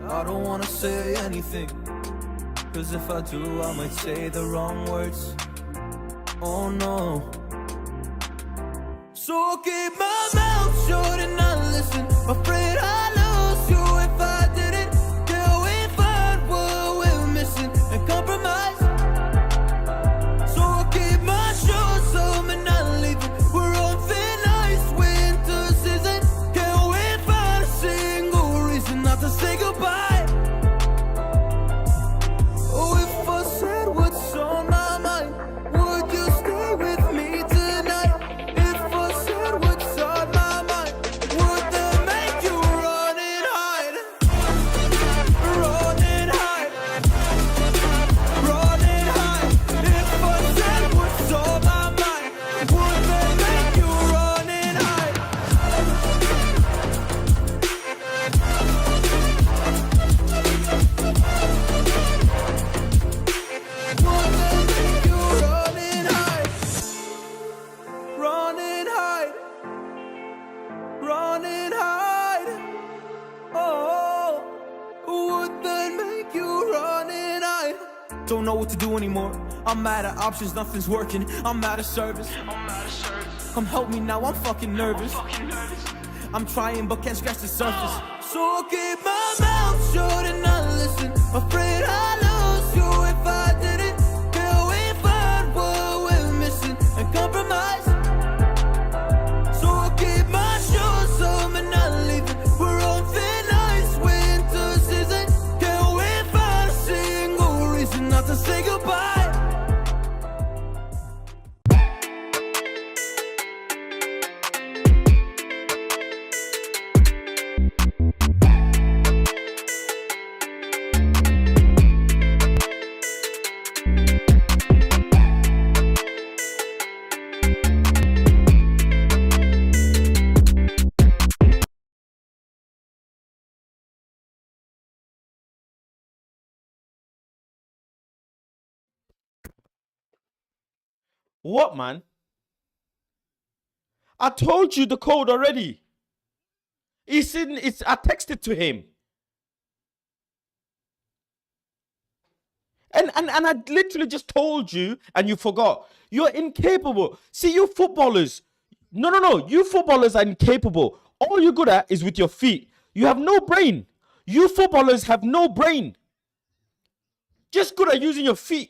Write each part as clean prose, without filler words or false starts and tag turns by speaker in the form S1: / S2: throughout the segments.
S1: I don't wanna say anything, cause if I do, I might say the wrong words. Oh no. So I'll keep my mouth shut and not listen. Afraid I lose you if I didn't. Till we find what we're missing and compromise. So I'll keep my shoes on and not leaving. We're on thin ice, winter season. Can't we find a single reason not to say goodbye? Oh, if I said what's on my mind, would you stay with me tonight? If I said what's on my mind, would that make you run and hide? Run and hide. Run and hide. If I said what's on my mind, would that make you run and hide? Would that make you run and hide? Run and hide. Run and hide. Oh, would that make you run and hide? Don't know what to do anymore. I'm mad at options, nothing's working. I'm mad at service. Come help me now, I'm fucking nervous. I'm trying but can't scratch the surface. So I'll keep my mouth shut and not listen. Afraid I lose you if I didn't. Till we find what we're missing and compromise. So I'll keep my shoes on and not leaving. We're on thin ice, winter season. Can't we find a single reason not to say goodbye?
S2: What, man? I told you the code already. It's in. I texted to him. And I literally just told you, and you forgot. You're incapable. See, you footballers. No. You footballers are incapable. All you're good at is with your feet. You have no brain. You footballers have no brain. Just good at using your feet.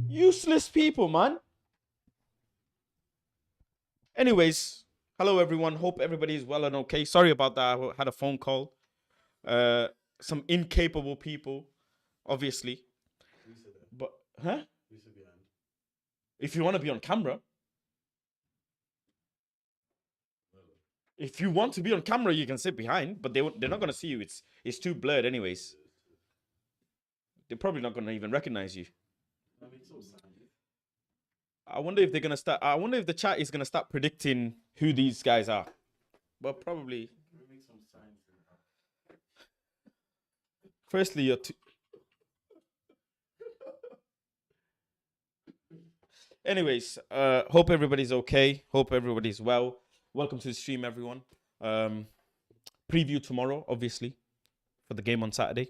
S2: Useless people, man. Anyways, hello everyone. Hope everybody is well and okay. Sorry about that. I had a phone call. Some incapable people, obviously. But if you want to be on camera. If you want to be on camera, you can sit behind, but they're not going to see you. It's too blurred anyways. They're probably not going to even recognize you. I wonder if they're gonna start. I wonder if the chat is gonna start predicting who these guys are. But probably. Firstly, you're too. Anyways, hope everybody's okay. Hope everybody's well. Welcome to the stream, everyone. Preview tomorrow, obviously, for the game on Saturday.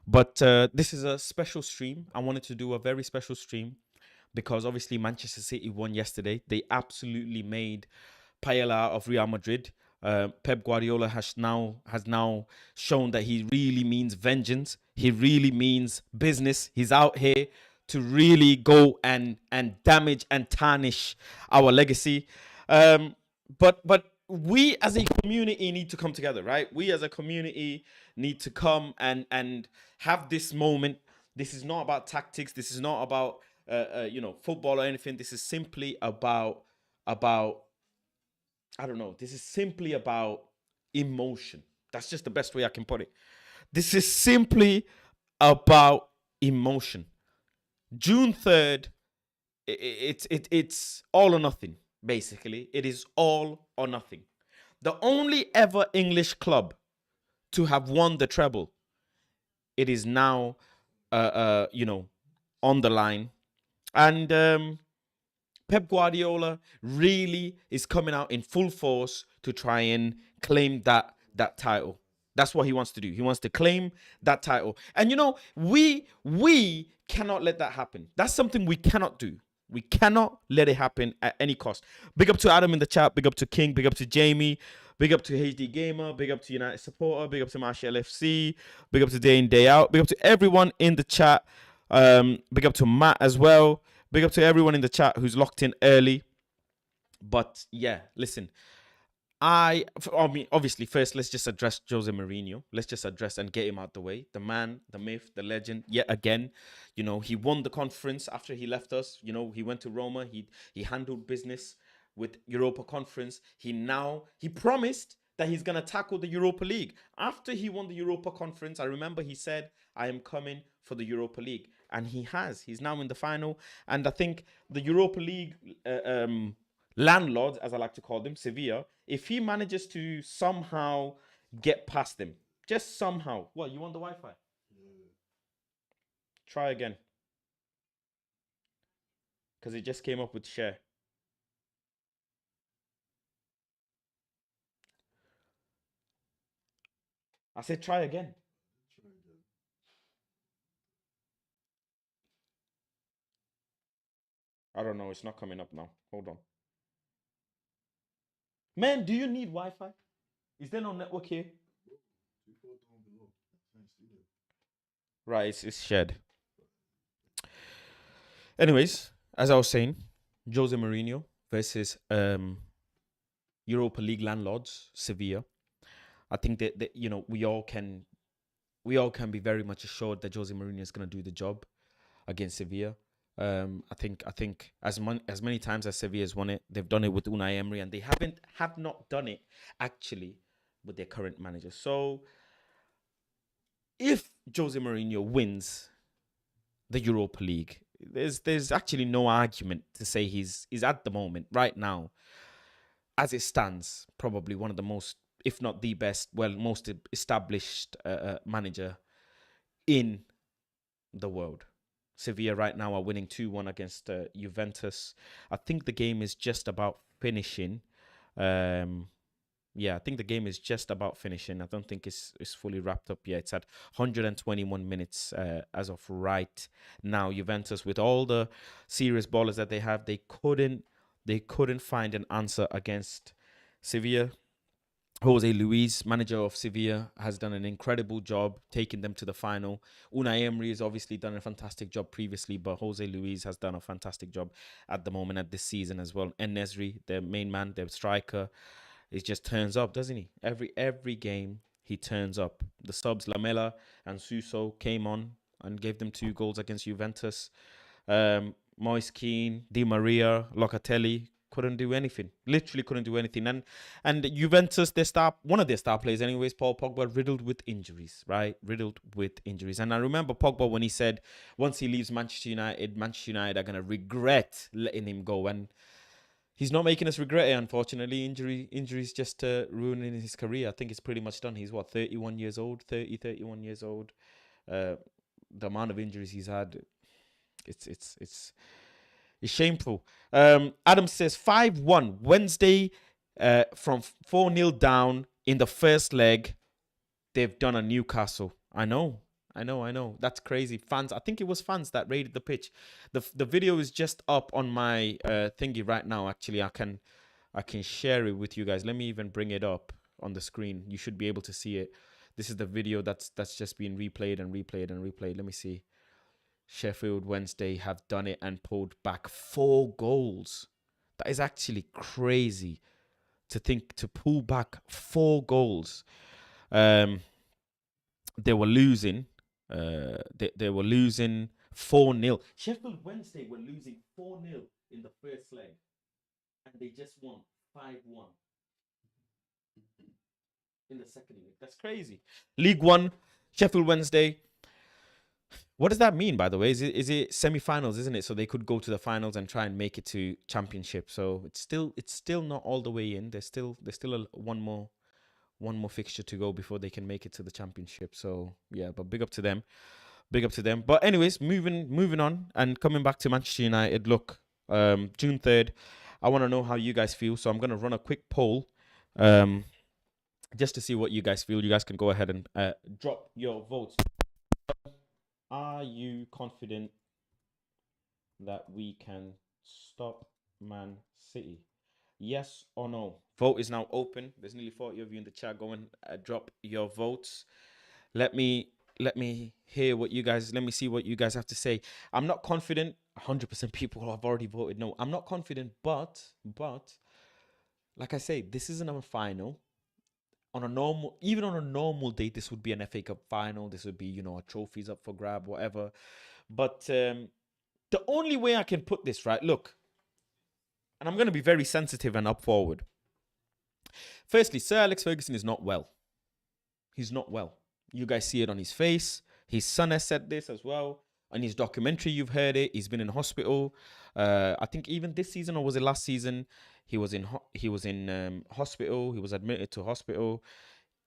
S2: But this is a special stream. I wanted to do a very special stream because obviously Manchester City won yesterday. They absolutely made paella of Real Madrid. Pep Guardiola has now shown that he really means vengeance. He really means business. He's out here to really go and damage and tarnish our legacy. But we as a community need to come together, right? We as a community need to come and have this moment. This is not about tactics. This is not about football or anything. This is simply about I don't know. This is simply about emotion. That's just the best way I can put it. This is simply about emotion. June 3rd, it's all or nothing, basically. It is all or nothing. The only ever English club to have won the treble, it is now, on the line. And Pep Guardiola really is coming out in full force to try and claim that that title. That's what he wants to do. He wants to claim that title. And you know, we cannot let that happen. That's something we cannot do. We cannot let it happen at any cost. Big up to Adam in the chat. Big up to King. Big up to Jamie. Big up to HD Gamer. Big up to United Supporter. Big up to Manchester FC. Big up to Day In, Day Out. Big up to everyone in the chat. Big up to Matt as well. Big up to everyone in the chat who's locked in early. But yeah, listen. I mean, obviously, first, let's just address Jose Mourinho. Let's just address and get him out the way. The man, the myth, the legend, yet again. You know, he won the conference after he left us. You know, he went to Roma. He handled business with Europa Conference. He promised that he's going to tackle the Europa League. After he won the Europa Conference, I remember he said, I am coming for the Europa League. And he has. He's now in the final. And I think the Europa League landlords, as I like to call them, Sevilla, if he manages to somehow get past them, just somehow. What, you want the Wi-Fi? Yeah. Try again. Because it just came up with share. I said try again. I don't know. It's not coming up now. Hold on. Man, do you need Wi-Fi? Is there no network here? Right, it's shared. Anyways, as I was saying, Jose Mourinho versus Europa League landlords, Sevilla. I think that you know, we all can be very much assured that Jose Mourinho is going to do the job against Sevilla. I think as many times as Sevilla has won it, they've done it with Unai Emery, and they have not done it actually with their current manager. So if Jose Mourinho wins the Europa League, there's actually no argument to say he's at the moment, right now, as it stands, probably one of the most, if not the best, most established manager in the world. Sevilla right now are winning 2-1 against Juventus. I think the game is just about finishing. I think the game is just about finishing. I don't think it's fully wrapped up yet. It's at 121 minutes as of right now. Juventus, with all the serious ballers that they have, they couldn't find an answer against Sevilla. Jose Luis, manager of Sevilla, has done an incredible job taking them to the final. Unai Emery has obviously done a fantastic job previously, but Jose Luis has done a fantastic job at the moment, at this season as well. And Nesri, their main man, their striker, he just turns up, doesn't he? Every game, he turns up. The subs, Lamela and Suso, came on and gave them 2 goals against Juventus. Moise Kean, Di Maria, Locatelli couldn't do anything. Literally couldn't do anything. And Juventus, one of their star players anyways, Paul Pogba, riddled with injuries, right? Riddled with injuries. And I remember Pogba when he said once he leaves Manchester United are going to regret letting him go. And he's not making us regret it, unfortunately. Injuries just ruining his career. I think it's pretty much done. He's 31 years old, 31 years old. The amount of injuries he's had, it's shameful. Adam says 5-1 Wednesday from 4-0 down in the first leg. They've done a Newcastle. I know. That's crazy. Fans, I think it was fans that raided the pitch. The video is just up on my thingy right now. Actually, I can share it with you guys. Let me even bring it up on the screen. You should be able to see it. This is the video that's just been replayed and replayed and replayed. Let me see. Sheffield Wednesday have done it and pulled back 4 goals. That is actually crazy to think, to pull back 4 goals. They were losing. They were losing 4-0. Sheffield Wednesday were losing 4-0 in the first leg, and they just won 5-1 in the second leg. That's crazy. League One, Sheffield Wednesday. What does that mean, by the way? Is it semi-finals, isn't it? So they could go to the finals and try and make it to championship. So it's still not all the way in. There's still one more fixture to go before they can make it to the championship. So yeah, but big up to them. But anyways, moving on and coming back to Manchester United. Look, June 3rd, I want to know how you guys feel. So I'm gonna run a quick poll. just to see what you guys feel. You guys can go ahead and drop your votes. Are you confident that we can stop Man City? Yes or no? Vote is now open. There's nearly 40 of you in the chat. Go and drop your votes. Let me hear what you guys. Let me see what you guys have to say. I'm not confident. 100% people have already voted no. I'm not confident, but like I say, this isn't a final. Even on a normal day, this would be an FA Cup final. This would be, a trophies up for grab, whatever. But the only way I can put this right, look, and I'm going to be very sensitive and up forward. Firstly, Sir Alex Ferguson is not well. He's not well. You guys see it on his face. His son has said this as well. On his documentary, you've heard it. He's been in hospital. I think even this season, or was it last season? He was in hospital. He was admitted to hospital.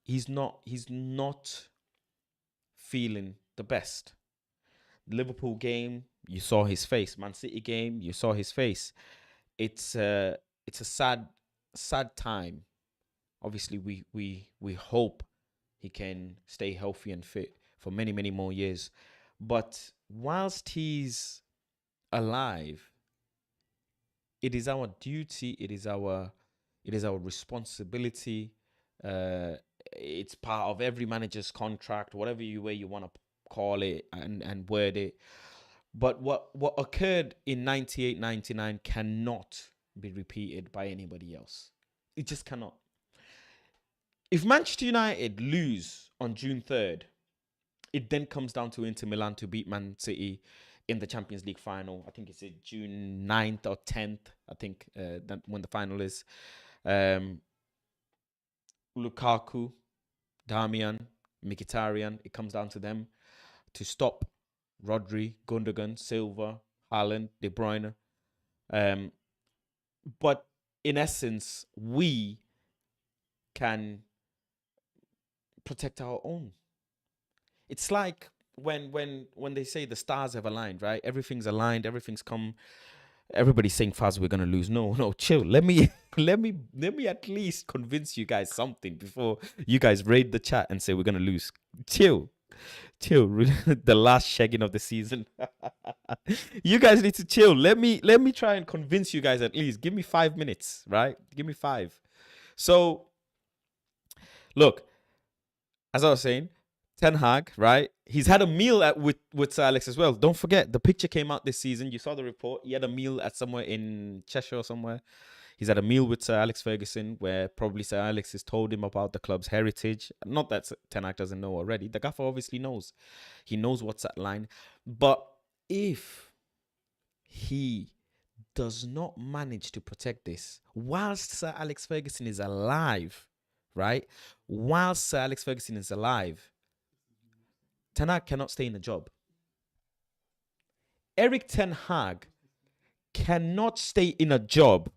S2: He's not feeling the best. Liverpool game, you saw his face. Man City game, you saw his face. It's a sad time. Obviously, we hope he can stay healthy and fit for many, many more years. But whilst he's alive, it is our duty, it is our responsibility. It's part of every manager's contract, whatever way you want to call it and word it. But what occurred in 98, 99 cannot be repeated by anybody else. It just cannot. If Manchester United lose on June 3rd, it then comes down to Inter Milan to beat Man City in the Champions League final. I think it's June 9th or 10th, I think, that when the final is. Lukaku, Damian, Mkhitaryan, it comes down to them to stop Rodri, Gundogan, Silva, Haaland, De Bruyne. But in essence, we can protect our own. It's like when they say the stars have aligned, right? Everything's aligned, everything's come. Everybody's saying, Faz, we're gonna lose. No, chill. Let me at least convince you guys something before you guys raid the chat and say we're gonna lose. Chill. The last shagging of the season. You guys need to chill. Let me try and convince you guys at least. Give me 5 minutes, right? Give me 5. So, look, as I was saying, Ten Hag, right? He's had a meal with Sir Alex as well. Don't forget, the picture came out this season. You saw the report. He had a meal at somewhere in Cheshire or somewhere. He's had a meal with Sir Alex Ferguson, where probably Sir Alex has told him about the club's heritage. Not that Ten Hag doesn't know already. The gaffer obviously knows. He knows what's at line. But if he does not manage to protect this, whilst Sir Alex Ferguson is alive, right? Whilst Sir Alex Ferguson is alive, Ten Hag cannot stay in the job. Eric Ten Hag cannot stay in a job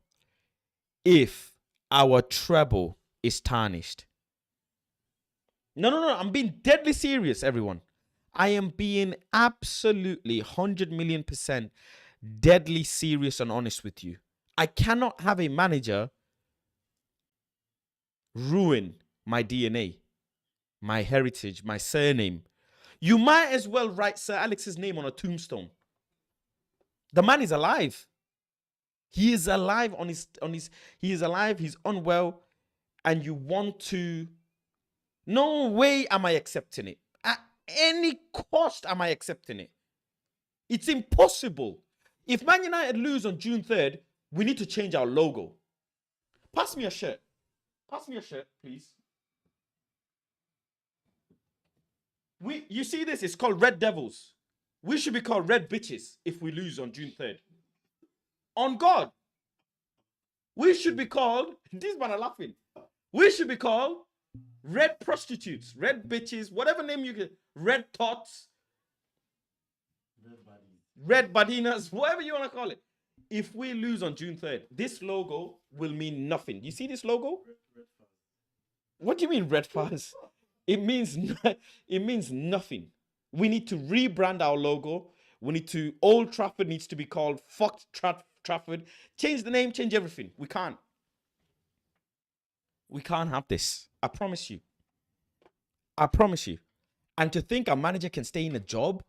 S2: if our treble is tarnished. No. I'm being deadly serious, everyone. I am being absolutely 100 million % deadly serious and honest with you. I cannot have a manager ruin my DNA, my heritage, my surname. You might as well write Sir Alex's name on a tombstone. The man is alive. He is alive he is alive, he's unwell, and you want to. No way am I accepting it. At any cost am I accepting it. It's impossible. If Man United lose on June 3rd, we need to change our logo. Pass me a shirt. Pass me a shirt, please. You see this? It's called Red Devils. We should be called Red Bitches if we lose on June 3rd. On God. We should be called, these men are laughing. We should be called Red Prostitutes, Red Bitches, whatever name you get. Red Tots. Red Badinas, whatever you want to call it. If we lose on June 3rd, this logo will mean nothing. You see this logo? What do you mean Red Fuzz? It means nothing. We need to rebrand our logo. Old Trafford needs to be called Fucked Trafford. Change the name, change everything. We can't. We can't have this. I promise you. I promise you. And to think a manager can stay in a job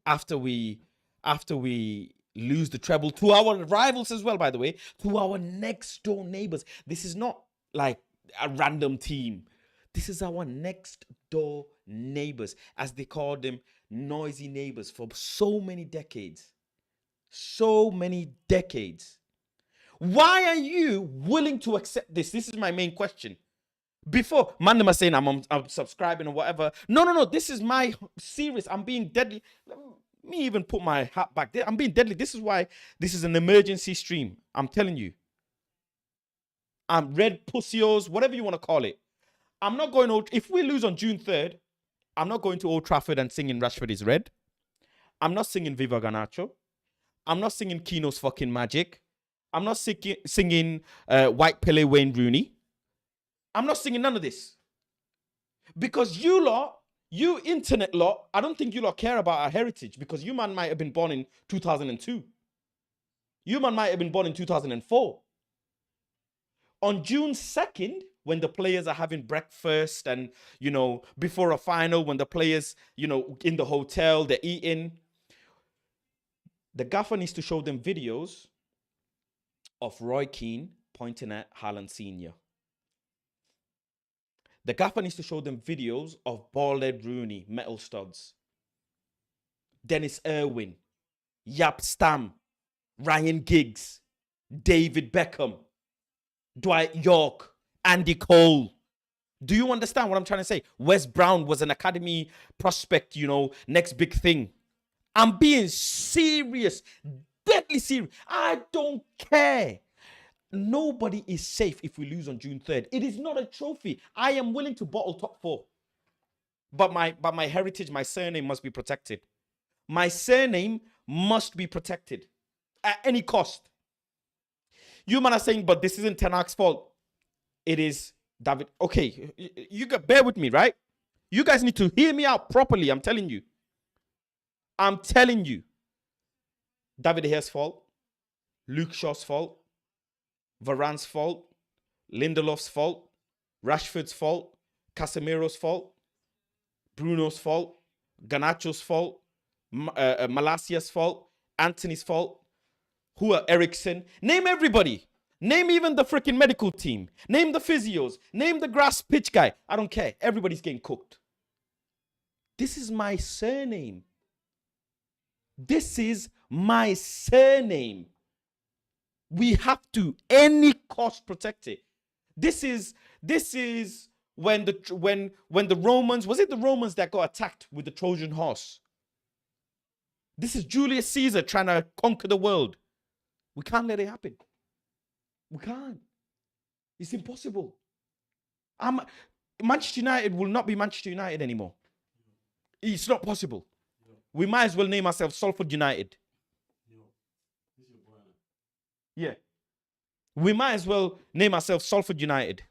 S2: after we lose the treble to our rivals as well, by the way, to our next door neighbors. This is not like a random team. This is our next door neighbors, as they call them, noisy neighbors, for so many decades. So many decades. Why are you willing to accept this? This is my main question. Before, Mandem was saying I'm subscribing or whatever. No. This is my serious. I'm being deadly. Let me even put my hat back there. I'm being deadly. This is why this is an emergency stream. I'm telling you. I'm red pussios, whatever you want to call it. I'm not going to, if we lose on June 3rd, I'm not going to Old Trafford and singing Rashford is Red. I'm not singing Viva Ganacho. I'm not singing Kino's fucking Magic. I'm not singing White Pele Wayne Rooney. I'm not singing none of this. Because you lot, you internet lot, I don't think you lot care about our heritage, because you man might have been born in 2002. You man might have been born in 2004. On June 2nd, when the players are having breakfast and, you know, before a final, when the players, you know, in the hotel, they're eating, the gaffer needs to show them videos of Roy Keane pointing at Haaland Sr. The gaffer needs to show them videos of Bald-Head Rooney, metal studs, Dennis Irwin, Yap Stam, Ryan Giggs, David Beckham, Dwight York, Andy Cole. Do you understand what I'm trying to say? Wes Brown was an academy prospect, you know, next big thing. I'm being serious, deadly serious. I don't care. Nobody is safe if we lose on June 3rd. It is not a trophy. I am willing to bottle top 4. But my heritage, my surname must be protected. My surname must be protected at any cost. You man are saying, but this isn't Ten Hag's fault. It is David. Okay, you got bear with me, right? You guys need to hear me out properly. I'm telling you. I'm telling you. David De Gea's fault. Luke Shaw's fault. Varane's fault, Lindelof's fault, Rashford's fault, Casemiro's fault, Bruno's fault, Garnacho's fault, Malasia's fault, Anthony's fault, who are Ericsson. Name everybody. Name even the freaking medical team. Name the physios. Name the grass pitch guy. I don't care. Everybody's getting cooked. This is my surname. This is my surname. We have to, any cost, protect it. This is when the Romans, was it the Romans that got attacked with the Trojan horse? This is Julius Caesar trying to conquer the world. We can't let it happen. We can't. It's impossible. Manchester United will not be Manchester United anymore. It's not possible. We might as well name ourselves Salford United. Yeah. We might as well name ourselves Salford United.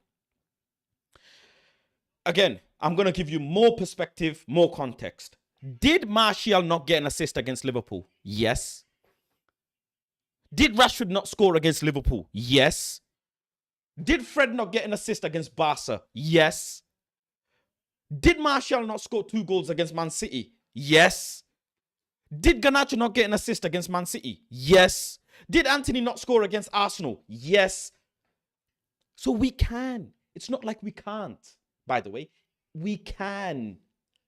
S2: Again, I'm going to give you more perspective, more context. Did Martial not get an assist against Liverpool? Yes. Did Rashford not score against Liverpool? Yes. Did Fred not get an assist against Barca? Yes. Did Martial not score 2 goals against Man City? Yes. Did Garnacho not get an assist against Man City? Yes. Did Anthony not score against Arsenal? Yes. So we can. It's not like we can't, by the way. We can.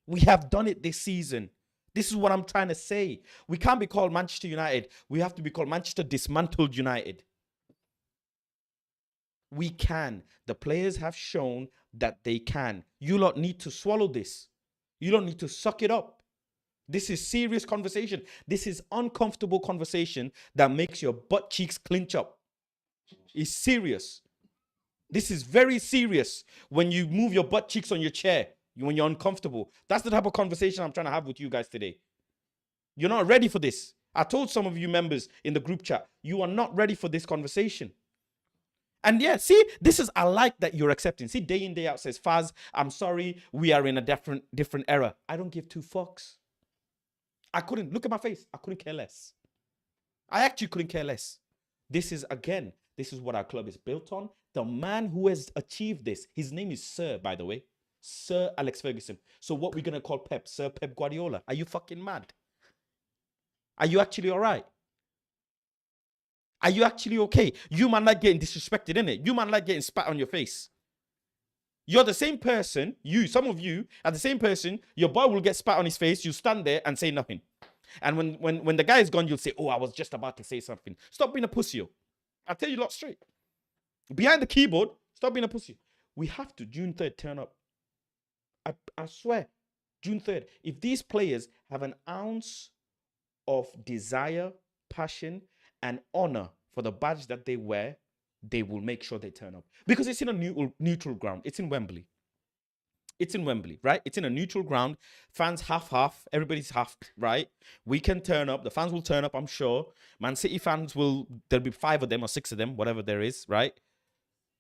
S2: We have done it this season. This is what I'm trying to say. We can't be called Manchester United. We have to be called Manchester Dismantled United. We can. The players have shown that they can. You lot need to swallow this. You don't need to suck it up. This is serious conversation. This is uncomfortable conversation that makes your butt cheeks clinch up. It's serious. This is very serious when you move your butt cheeks on your chair, when you're uncomfortable. That's the type of conversation I'm trying to have with you guys today. You're not ready for this. I told some of you members in the group chat, you are not ready for this conversation. And yeah, see, this is, I like that you're accepting. See, day in, day out says, Faz, I'm sorry, we are in a different era. I don't give 2 fucks. I couldn't, look at my face. I couldn't care less. I actually couldn't care less. This is, again, this is what our club is built on. The man who has achieved this, his name is Sir, by the way. Sir Alex Ferguson. So what we're going to call Pep? Sir Pep Guardiola. Are you fucking mad? Are you actually all right? Are you actually okay? You man like getting disrespected, innit? You man like getting spat on your face. You're the same person, some of you are the same person, your boy will get spat on his face, you stand there and say nothing. And when the guy is gone, you'll say, oh, I was just about to say something. Stop being a pussy. I'll tell you a lot straight. Behind the keyboard, stop being a pussy. We have to, June 3rd, turn up. I swear, June 3rd. If these players have an ounce of desire, passion, and honor for the badge that they wear, they will make sure they turn up. Because it's in a neutral ground. It's in Wembley. It's in Wembley, right? It's in a neutral ground. Fans half. Everybody's half, right? We can turn up. The fans will turn up, I'm sure. Man City fans there'll be 5 of them or 6 of them, whatever there is, right?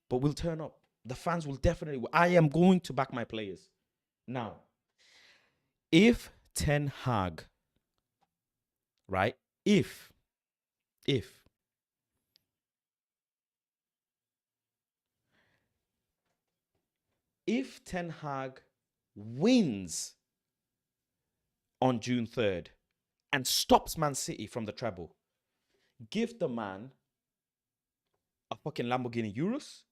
S2: But we'll turn up. The fans will definitely. I am going to back my players. Now, if Ten Hag, right? If Ten Hag wins on June 3rd and stops Man City from the treble, give the man a fucking Lamborghini Urus,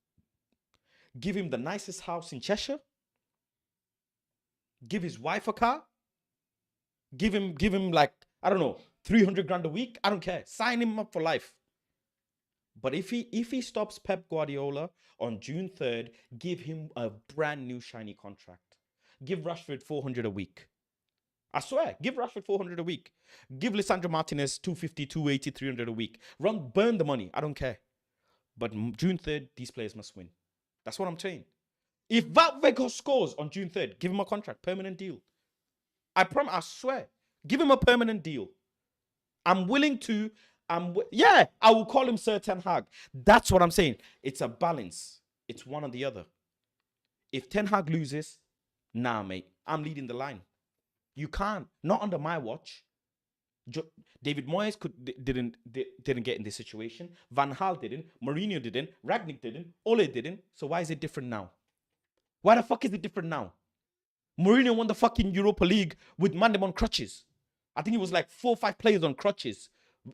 S2: give him the nicest house in Cheshire, give his wife a car, give him like, I don't know, 300 grand a week. I don't care. Sign him up for life. But if he stops Pep Guardiola on June 3rd, give him a brand new shiny contract. Give Rashford 400 a week. I swear, give Rashford 400 a week. Give Lisandro Martinez 250, 280, 300 a week. Burn the money. I don't care. But June 3rd, these players must win. That's what I'm saying. If Valverde scores on June 3rd, give him a contract, permanent deal. I swear, give him a permanent deal. I'm willing to. I will call him Sir Ten Hag. That's what I'm saying. It's a balance. It's one or the other. If Ten Hag loses, nah, mate, I'm leading the line. You can't. Not under my watch. David Moyes didn't get in this situation. Van Gaal didn't. Mourinho didn't. Ragnick didn't. Ole didn't. So why is it different now? Why the fuck is it different now? Mourinho won the fucking Europa League with Mandem on crutches. I think it was like 4 or 5 players on crutches.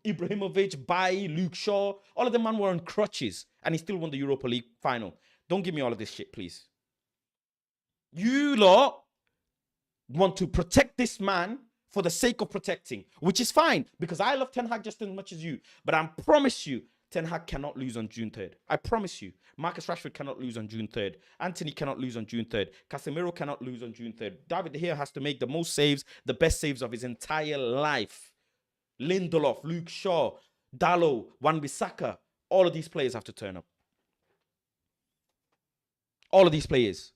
S2: Ibrahimovic, Bailly, Luke Shaw, all of them man were on crutches, and he still won the Europa League final. Don't give me all of this shit, please. You lot want to protect this man for the sake of protecting, which is fine, because I love Ten Hag just as much as you. But I promise you, Ten Hag cannot lose on June 3rd. I promise you. Marcus Rashford cannot lose on June 3rd. Anthony cannot lose on June 3rd. Casemiro cannot lose on June 3rd. David De Gea has to make the most saves, the best saves of his entire life. Lindelof, Luke Shaw, Dalot, Wan-Bissaka, all of these players have to turn up. All of these players.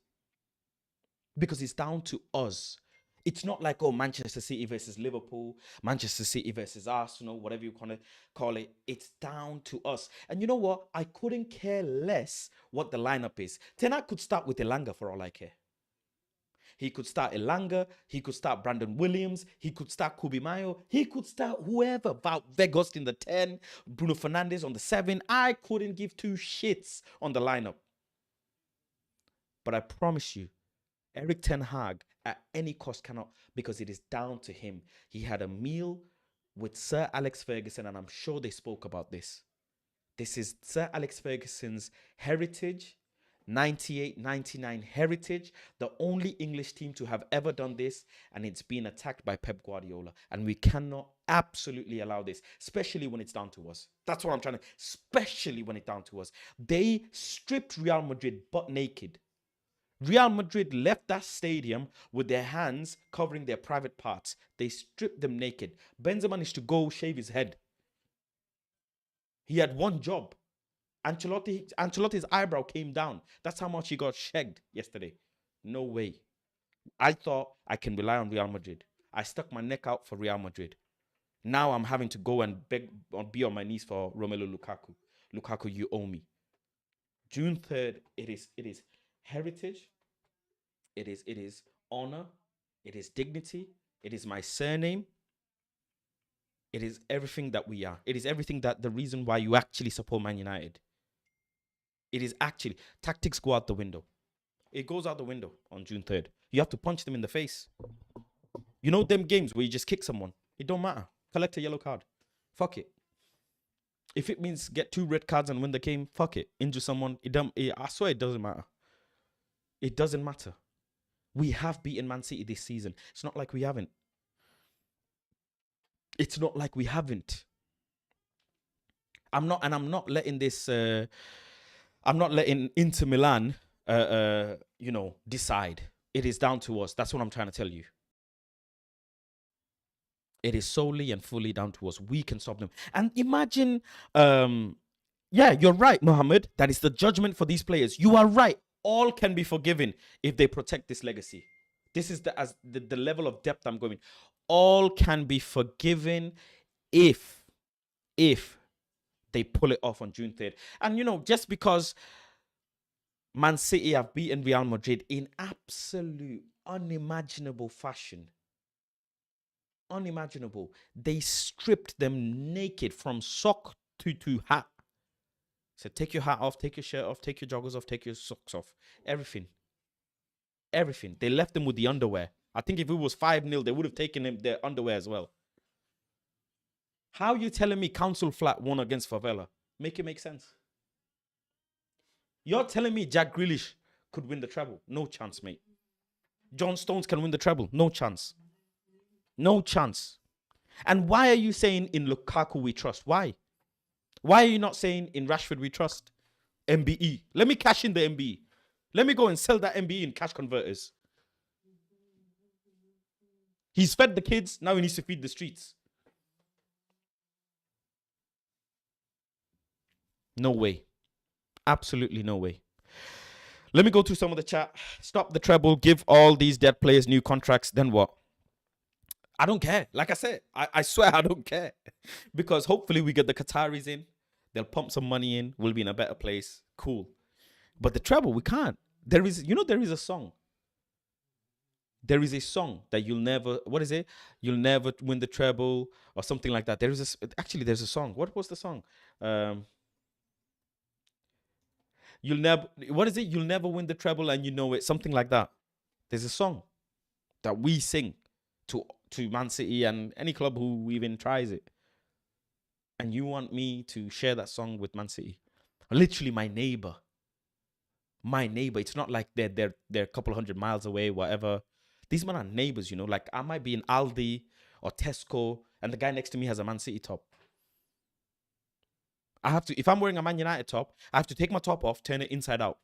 S2: Because it's down to us. It's not like, oh, Manchester City versus Liverpool, Manchester City versus Arsenal, whatever you want to call it. It's down to us. And you know what? I couldn't care less what the lineup is. Ten Hag could start with Elanga for all I care. He could start Elanga. He could start Brandon Williams. He could start Kobe Mayo. He could start whoever. Vegas in the 10, Bruno Fernandes on the 7. I couldn't give 2 shits on the lineup. But I promise you, Eric Ten Hag at any cost cannot, because it is down to him. He had a meal with Sir Alex Ferguson, and I'm sure they spoke about this. This is Sir Alex Ferguson's heritage, 98-99 heritage, the only English team to have ever done this, and it's been attacked by Pep Guardiola. And we cannot absolutely allow this, especially when it's down to us. That's what I'm trying to, especially when it's down to us. They stripped Real Madrid butt naked. Real Madrid left that stadium with their hands covering their private parts. They stripped them naked. Benzema managed to go shave his head. He had one job. Ancelotti's eyebrow came down. That's how much he got shagged yesterday. No way. I thought I can rely on Real Madrid. I stuck my neck out for Real Madrid. Now I'm having to go and beg or be on my knees for Romelu Lukaku. Lukaku, you owe me. June 3rd, it is heritage. It is honor. It is dignity. It is my surname. It is everything that we are. It is everything that the reason why you actually support Man United. It is actually, tactics go out the window. It goes out the window on June 3rd. You have to punch them in the face. You know them games where you just kick someone? It don't matter. Collect a yellow card. Fuck it. If it means get 2 red cards and win the game, fuck it. Injure someone. I swear it doesn't matter. It doesn't matter. We have beaten Man City this season. It's not like we haven't. It's not like we haven't. I'm not letting this. I'm not letting Inter Milan, decide. It is down to us. That's what I'm trying to tell you. It is solely and fully down to us. We can stop them. And imagine, you're right, Mohammed. That is the judgment for these players. You are right. All can be forgiven if they protect this legacy. This is the level of depth I'm going. All can be forgiven if they pull it off on June 3rd. And, just because Man City have beaten Real Madrid in absolute unimaginable fashion. Unimaginable. They stripped them naked from sock to hat. Said, take your hat off, take your shirt off, take your joggers off, take your socks off. Everything. They left them with the underwear. I think if it was 5-0, they would have taken them their underwear as well. How are you telling me Council Flat won against Favela? Make it make sense. You're telling me Jack Grealish could win the treble? No chance, mate. John Stones can win the treble? No chance. No chance. And why are you saying in Lukaku we trust? Why? Why are you not saying in Rashford we trust? MBE. Let me cash in the MBE. Let me go and sell that MBE in cash converters. He's fed the kids. Now he needs to feed the streets. No way. Absolutely no way. Let me go through some of the chat. Stop the treble. Give all these dead players new contracts. Then what? I don't care. Like I said, I swear I don't care. Because hopefully we get the Qataris in. They'll pump some money in. We'll be in a better place. Cool. But the treble, we can't. There is a song. There is a song that you'll never, what is it? You'll never win the treble or something like that. There's a song. What was the song? You'll never win the treble and you know it. Something like that. There's a song that we sing to Man City and any club who even tries it. And you want me to share that song with Man City? Literally my neighbor. It's not like they're a couple 100 miles away, whatever. These men are neighbors, Like I might be in Aldi or Tesco and the guy next to me has a Man City top. If I'm wearing a Man United top, I have to take my top off, turn it inside out.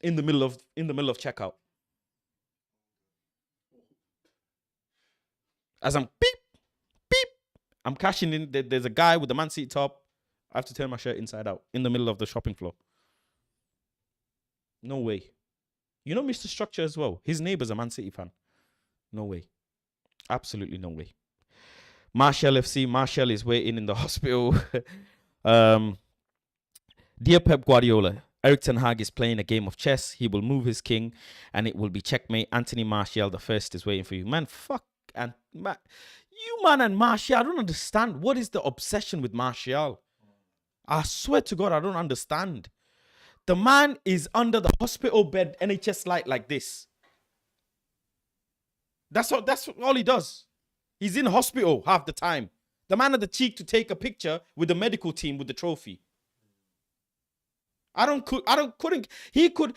S2: In the middle of checkout. As I'm beep, I'm cashing in. There's a guy with a Man City top. I have to turn my shirt inside out in the middle of the shopping floor. No way. Mr. Structure as well. His neighbor's a Man City fan. No way. Absolutely no way. Martial FC. Martial is waiting in the hospital. Dear Pep Guardiola, Eric Ten Hag is playing a game of chess. He will move his king and it will be checkmate. Anthony Martial the first is waiting for you. Man, fuck. And you man and Martial, I don't understand. What is the obsession with Martial? I swear to God, I don't understand. The man is under the hospital bed, NHS light like this. That's all he does. He's in hospital half the time. The man had the cheek to take a picture with the medical team with the trophy. He could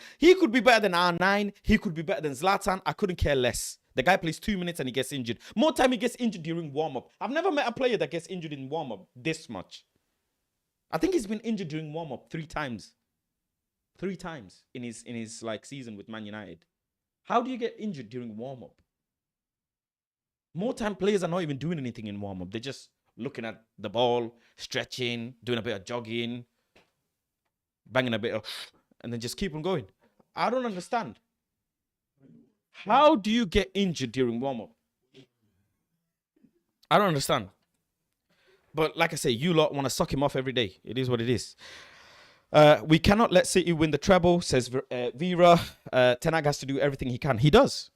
S2: be better than R9. He could be better than Zlatan. I couldn't care less. The guy plays 2 minutes and he gets injured. More time he gets injured during warm-up. I've never met a player that gets injured in warm-up this much. I think he's been injured during warm-up 3 times. 3 times in his season with Man United. How do you get injured during warm-up? More time players are not even doing anything in warm-up. They're just looking at the ball, stretching, doing a bit of jogging, banging a bit of, and then just keep on going. I don't understand. How do you get injured during warm-up? I don't understand. But like I say, you lot want to suck him off every day. It is what it is. We cannot let City win the treble, says Vera. Ten Hag has to do everything he can. He does.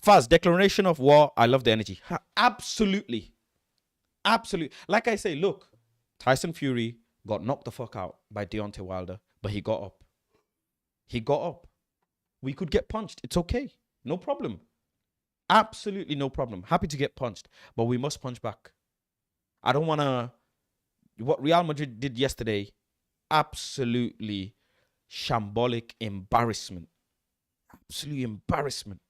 S2: Faz, declaration of war. I love the energy. Absolutely. Absolutely. Like I say, look, Tyson Fury got knocked the fuck out by Deontay Wilder. but he got up. He got up. We could get punched. It's okay. No problem. Absolutely no problem. Happy to get punched, but we must punch back. I don't want to. What Real Madrid did yesterday, absolutely shambolic embarrassment. Absolute embarrassment.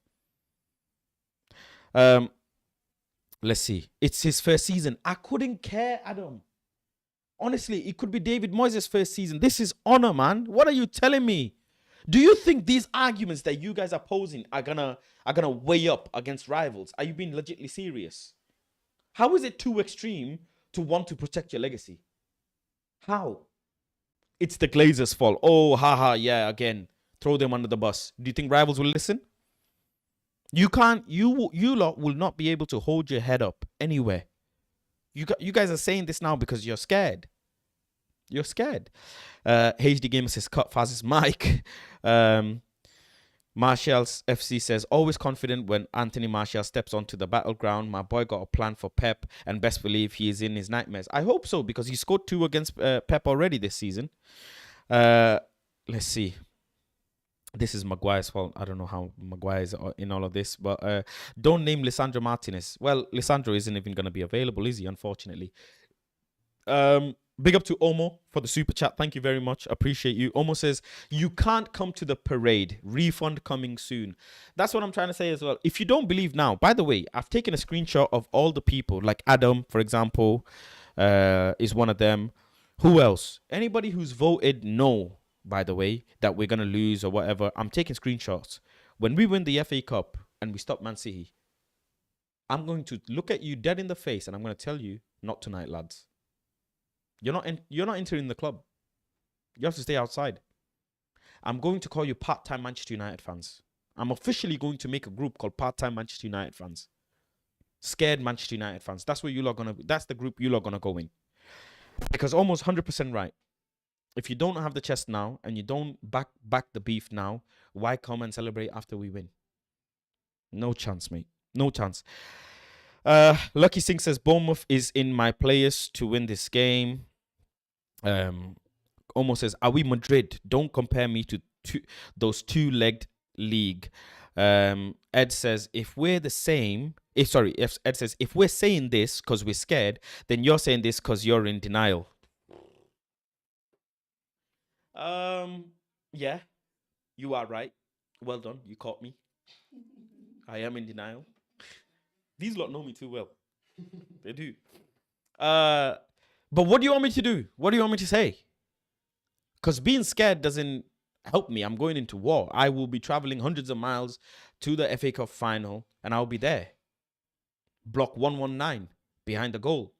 S2: Let's see. It's his first season. I couldn't care, Adam. Honestly, it could be David Moyes' first season. This is honor, man. What are you telling me? Do you think these arguments that you guys are posing are gonna weigh up against rivals? Are you being legitimately serious? How is it too extreme to want to protect your legacy? How? It's the Glazers' fault. Oh, haha, yeah, again. Throw them under the bus. Do you think rivals will listen? You can't, you lot will not be able to hold your head up anywhere. You guys are saying this now because you're scared. You're scared. HD Gamer says, cut Faz's mic. Martial's FC says, always confident when Anthony Martial steps onto the battleground. My boy got a plan for Pep, and best believe he is in his nightmares. I hope so, because he scored 2 against Pep already this season. Let's see. This is Maguire's fault. I don't know how Maguire is in all of this, but don't name Lisandro Martinez. Well, Lisandro isn't even going to be available, is he? Unfortunately. Big up to Omo for the super chat. Thank you very much. Appreciate you. Omo says, you can't come to the parade. Refund coming soon. That's what I'm trying to say as well. If you don't believe now, by the way, I've taken a screenshot of all the people, like Adam, for example, is one of them. Who else? Anybody who's voted no, by the way, that we're going to lose or whatever, I'm taking screenshots. When we win the FA Cup and we stop Man City, I'm going to look at you dead in the face and I'm going to tell you, not tonight, lads. You're not entering the club. You have to stay outside. I'm going to call you part-time Manchester United fans. I'm officially going to make a group called part-time Manchester United fans. Scared Manchester United fans. That's what that's the group you lot gonna go in. Because almost 100% right. If you don't have the chest now and you don't back the beef now, why come and celebrate after we win? No chance, mate. No chance. Lucky Singh says Bournemouth is in my players to win this game. Almost says, are we Madrid? Don't compare me to those two-legged league. Ed says, if we're the same, Ed says, if we're saying this because we're scared, then you're saying this because you're in denial. Yeah, you are right. Well done. You caught me. I am in denial. These lot know me too well. They do. But what do you want me to do? What do you want me to say? Because being scared doesn't help me. I'm going into war. I will be traveling hundreds of miles to the FA Cup final, and I'll be there. Block 119 behind the goal.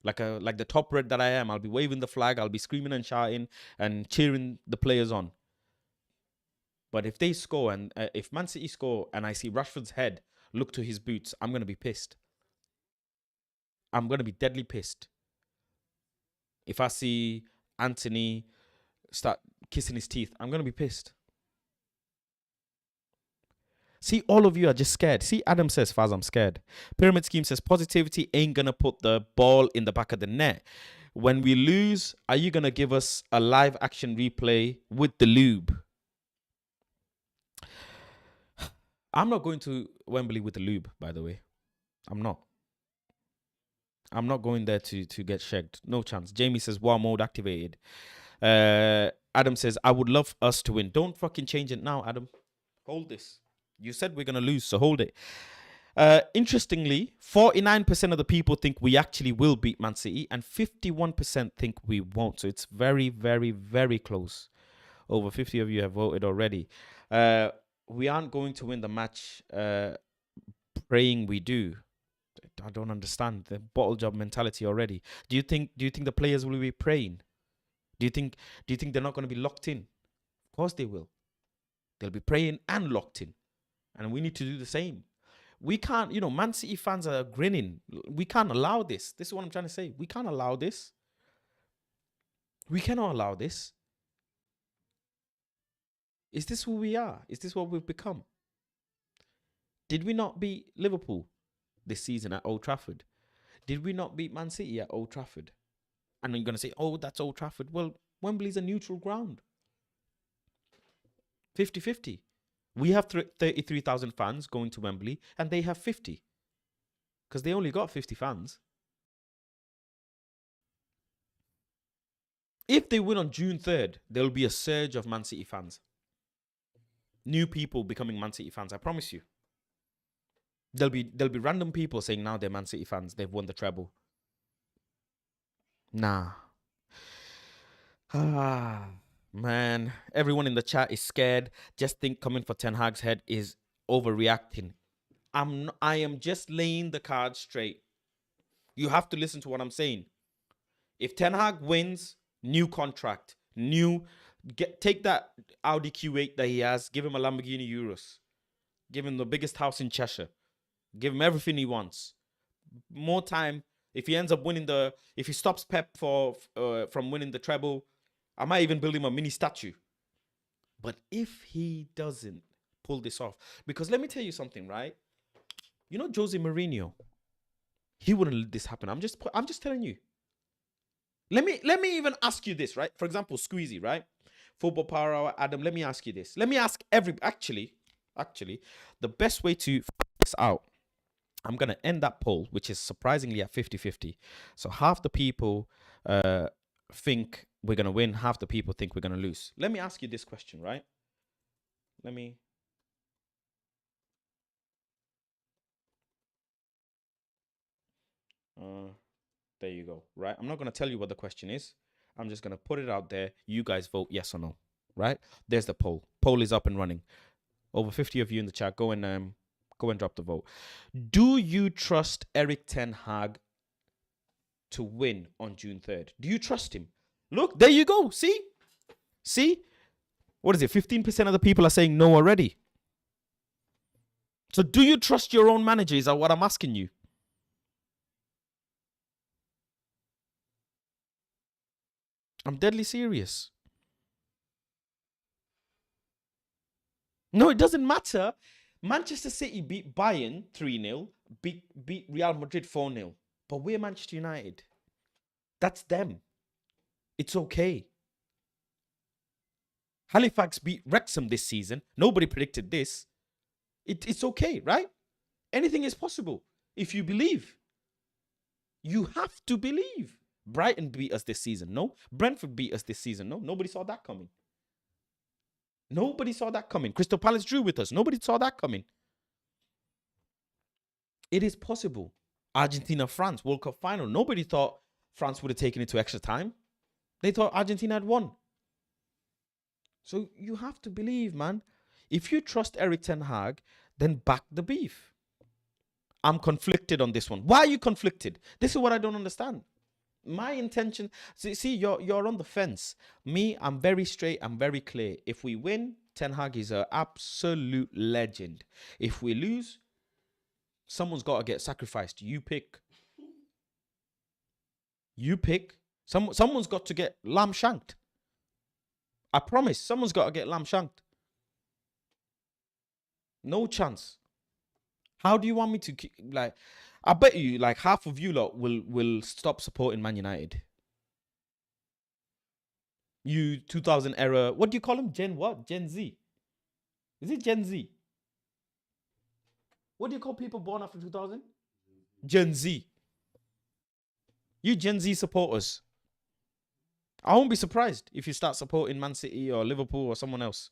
S2: Like the top red that I am. I'll be waving the flag. I'll be screaming and shouting and cheering the players on. But if they score, and if Man City score, and I see Rashford's head look to his boots, I'm going to be pissed. I'm going to be deadly pissed. If I see Anthony start kissing his teeth, I'm going to be pissed. See, all of you are just scared. See, Adam says, Faz, I'm scared. Pyramid Scheme says, positivity ain't going to put the ball in the back of the net. When we lose, are you going to give us a live action replay with the lube? I'm not going to Wembley with the lube, by the way. I'm not going there to get shagged. No chance. Jamie says, war mode activated. Adam says, I would love us to win. Don't fucking change it now, Adam. Hold this. You said we're going to lose, so hold it. Interestingly, 49% of the people think we actually will beat Man City and 51% think we won't. So it's very, very, very close. Over 50 of you have voted already. We aren't going to win the match praying we do. I don't understand the bottle job mentality already. Do you think the players will be praying? Do you think they're not going to be locked in? Of course they will. They'll be praying and locked in. And we need to do the same. We can't, Man City fans are grinning. We can't allow this. This is what I'm trying to say. We can't allow this. We cannot allow this. Is this who we are? Is this what we've become? Did we not beat Liverpool this season at Old Trafford? Did we not beat Man City at Old Trafford? And then you're going to say, oh, that's Old Trafford. Well, Wembley's a neutral ground. 50-50. We have 33,000 fans going to Wembley, and they have 50. Because they only got 50 fans. If they win on June 3rd, there'll be a surge of Man City fans. New people becoming Man City fans, I promise you. There'll be random people saying now they're Man City fans. They've won the treble. Nah. Ah, man. Everyone in the chat is scared. Just think coming for Ten Hag's head is overreacting. I am just laying the cards straight. You have to listen to what I'm saying. If Ten Hag wins, new contract, take that Audi Q8 that he has, give him a Lamborghini Urus, give him the biggest house in Cheshire, give him everything he wants. More time. If he ends up winning if he stops Pep from winning the treble, I might even build him a mini statue. But if he doesn't pull this off, because let me tell you something, right? You know Jose Mourinho, he wouldn't let this happen. I'm just telling you. Let me even ask you this, right? For example, Squeezy, right? Football Power Hour, Adam. Let me ask you this. Let me ask actually, the best way to this out. I'm gonna end that poll, which is surprisingly at 50-50. So half the people think we're gonna win, half the people think we're gonna lose. Let me ask you this question, right? There you go, right? I'm not going to tell you what the question is. I'm just going to put it out there. You guys vote yes or no, right? There's the poll. Poll is up and running. Over 50 of you in the chat. Go and drop the vote. Do you trust Erik ten Hag to win on June 3rd? Do you trust him? Look, there you go. See? What is it? 15% of the people are saying no already. So do you trust your own manager? Is that what I'm asking you? I'm deadly serious. No, it doesn't matter. Manchester City beat Bayern 3-0, beat Real Madrid 4-0. But we're Manchester United. That's them. It's okay. Halifax beat Wrexham this season. Nobody predicted this. It's okay, right? Anything is possible if you believe. You have to believe. Brighton beat us this season. No. Brentford beat us this season. No. Nobody saw that coming. Nobody saw that coming. Crystal Palace drew with us. Nobody saw that coming. It is possible. Argentina, France, World Cup final. Nobody thought France would have taken it to extra time. They thought Argentina had won. So you have to believe, man. If you trust Erik ten Hag, then back the beef. I'm conflicted on this one. Why are you conflicted? This is what I don't understand. My intention, see, you're on the fence. Me, I'm very straight, I'm very clear. If we win, Ten Hag is an absolute legend. If we lose, someone's got to get sacrificed. You pick. Someone's got to get lamb shanked. I promise, someone's got to get lamb shanked. No chance. How do you want me to like? I bet you like half of you lot will stop supporting Man United. You 2000 era, what do you call them? Gen what? Gen Z? Is it Gen Z? What do you call people born after 2000? Gen Z. You Gen Z supporters. I won't be surprised if you start supporting Man City or Liverpool or someone else.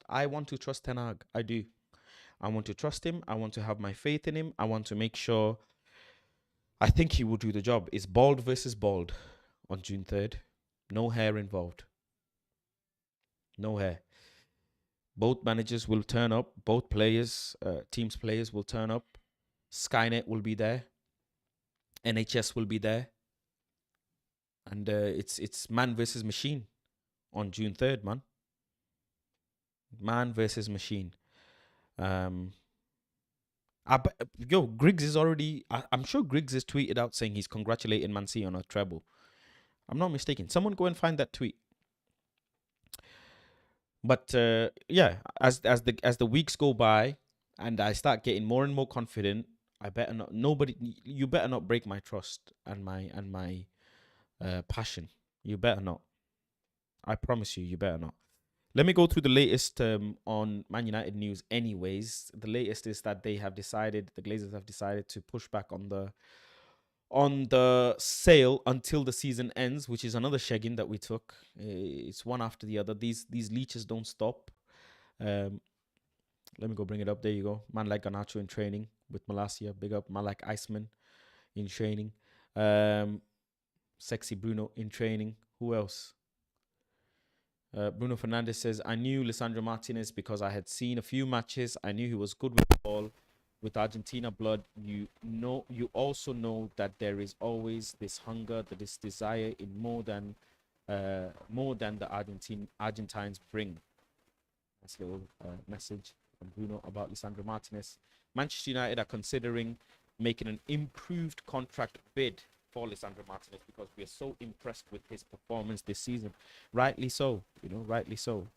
S2: I want to trust Ten Hag. I do. I want to trust him. I want to have my faith in him. I want to make sure. I think he will do the job. It's bald versus bald on June 3rd. No hair involved. No hair. Both managers will turn up. Both players, teams players will turn up. Skynet will be there. NHS will be there. And it's man versus machine on June 3rd, man. Man versus machine. Griggs is already. I'm sure Griggs has tweeted out saying he's congratulating Man City on a treble. I'm not mistaken. Someone go and find that tweet. But yeah, as the weeks go by and I start getting more and more confident, I better not. You better not break my trust and my passion. You better not. I promise you, you better not. Let me go through the latest on Man United news. Anyways, the latest is that the Glazers have decided to push back on the sale until the season ends, which is another shagging that we took. It's one after the other. These leeches don't stop. Let me go bring it up. There you go. Man like Garnacho in training with Malacia. Big up. Man like Iceman in training. Sexy Bruno in training. Who else? Bruno Fernandez says, I knew Lisandro Martinez because I had seen a few matches. I knew he was good with the ball. With Argentina blood, you also know that there is always this hunger, this desire in more than the Argentines bring. That's a little message from Bruno about Lisandro Martinez. Manchester United are considering making an improved contract bid for Lisandro Martinez because we are so impressed with his performance this season. Rightly so, rightly so.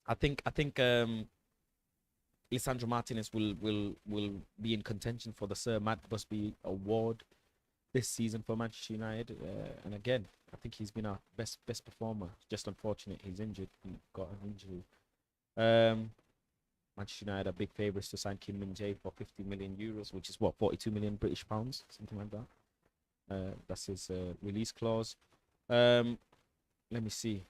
S2: I think Lisandro Martinez will be in contention for the Sir Matt Busby Award this season for Manchester United. And again, I think he's been our best performer. Just unfortunate he's injured. He got an injury. Manchester United are big favourites to sign Kim Min-jae for 50 million euros, which is what, 42 million British pounds, something like that. That's his release clause. Let me see.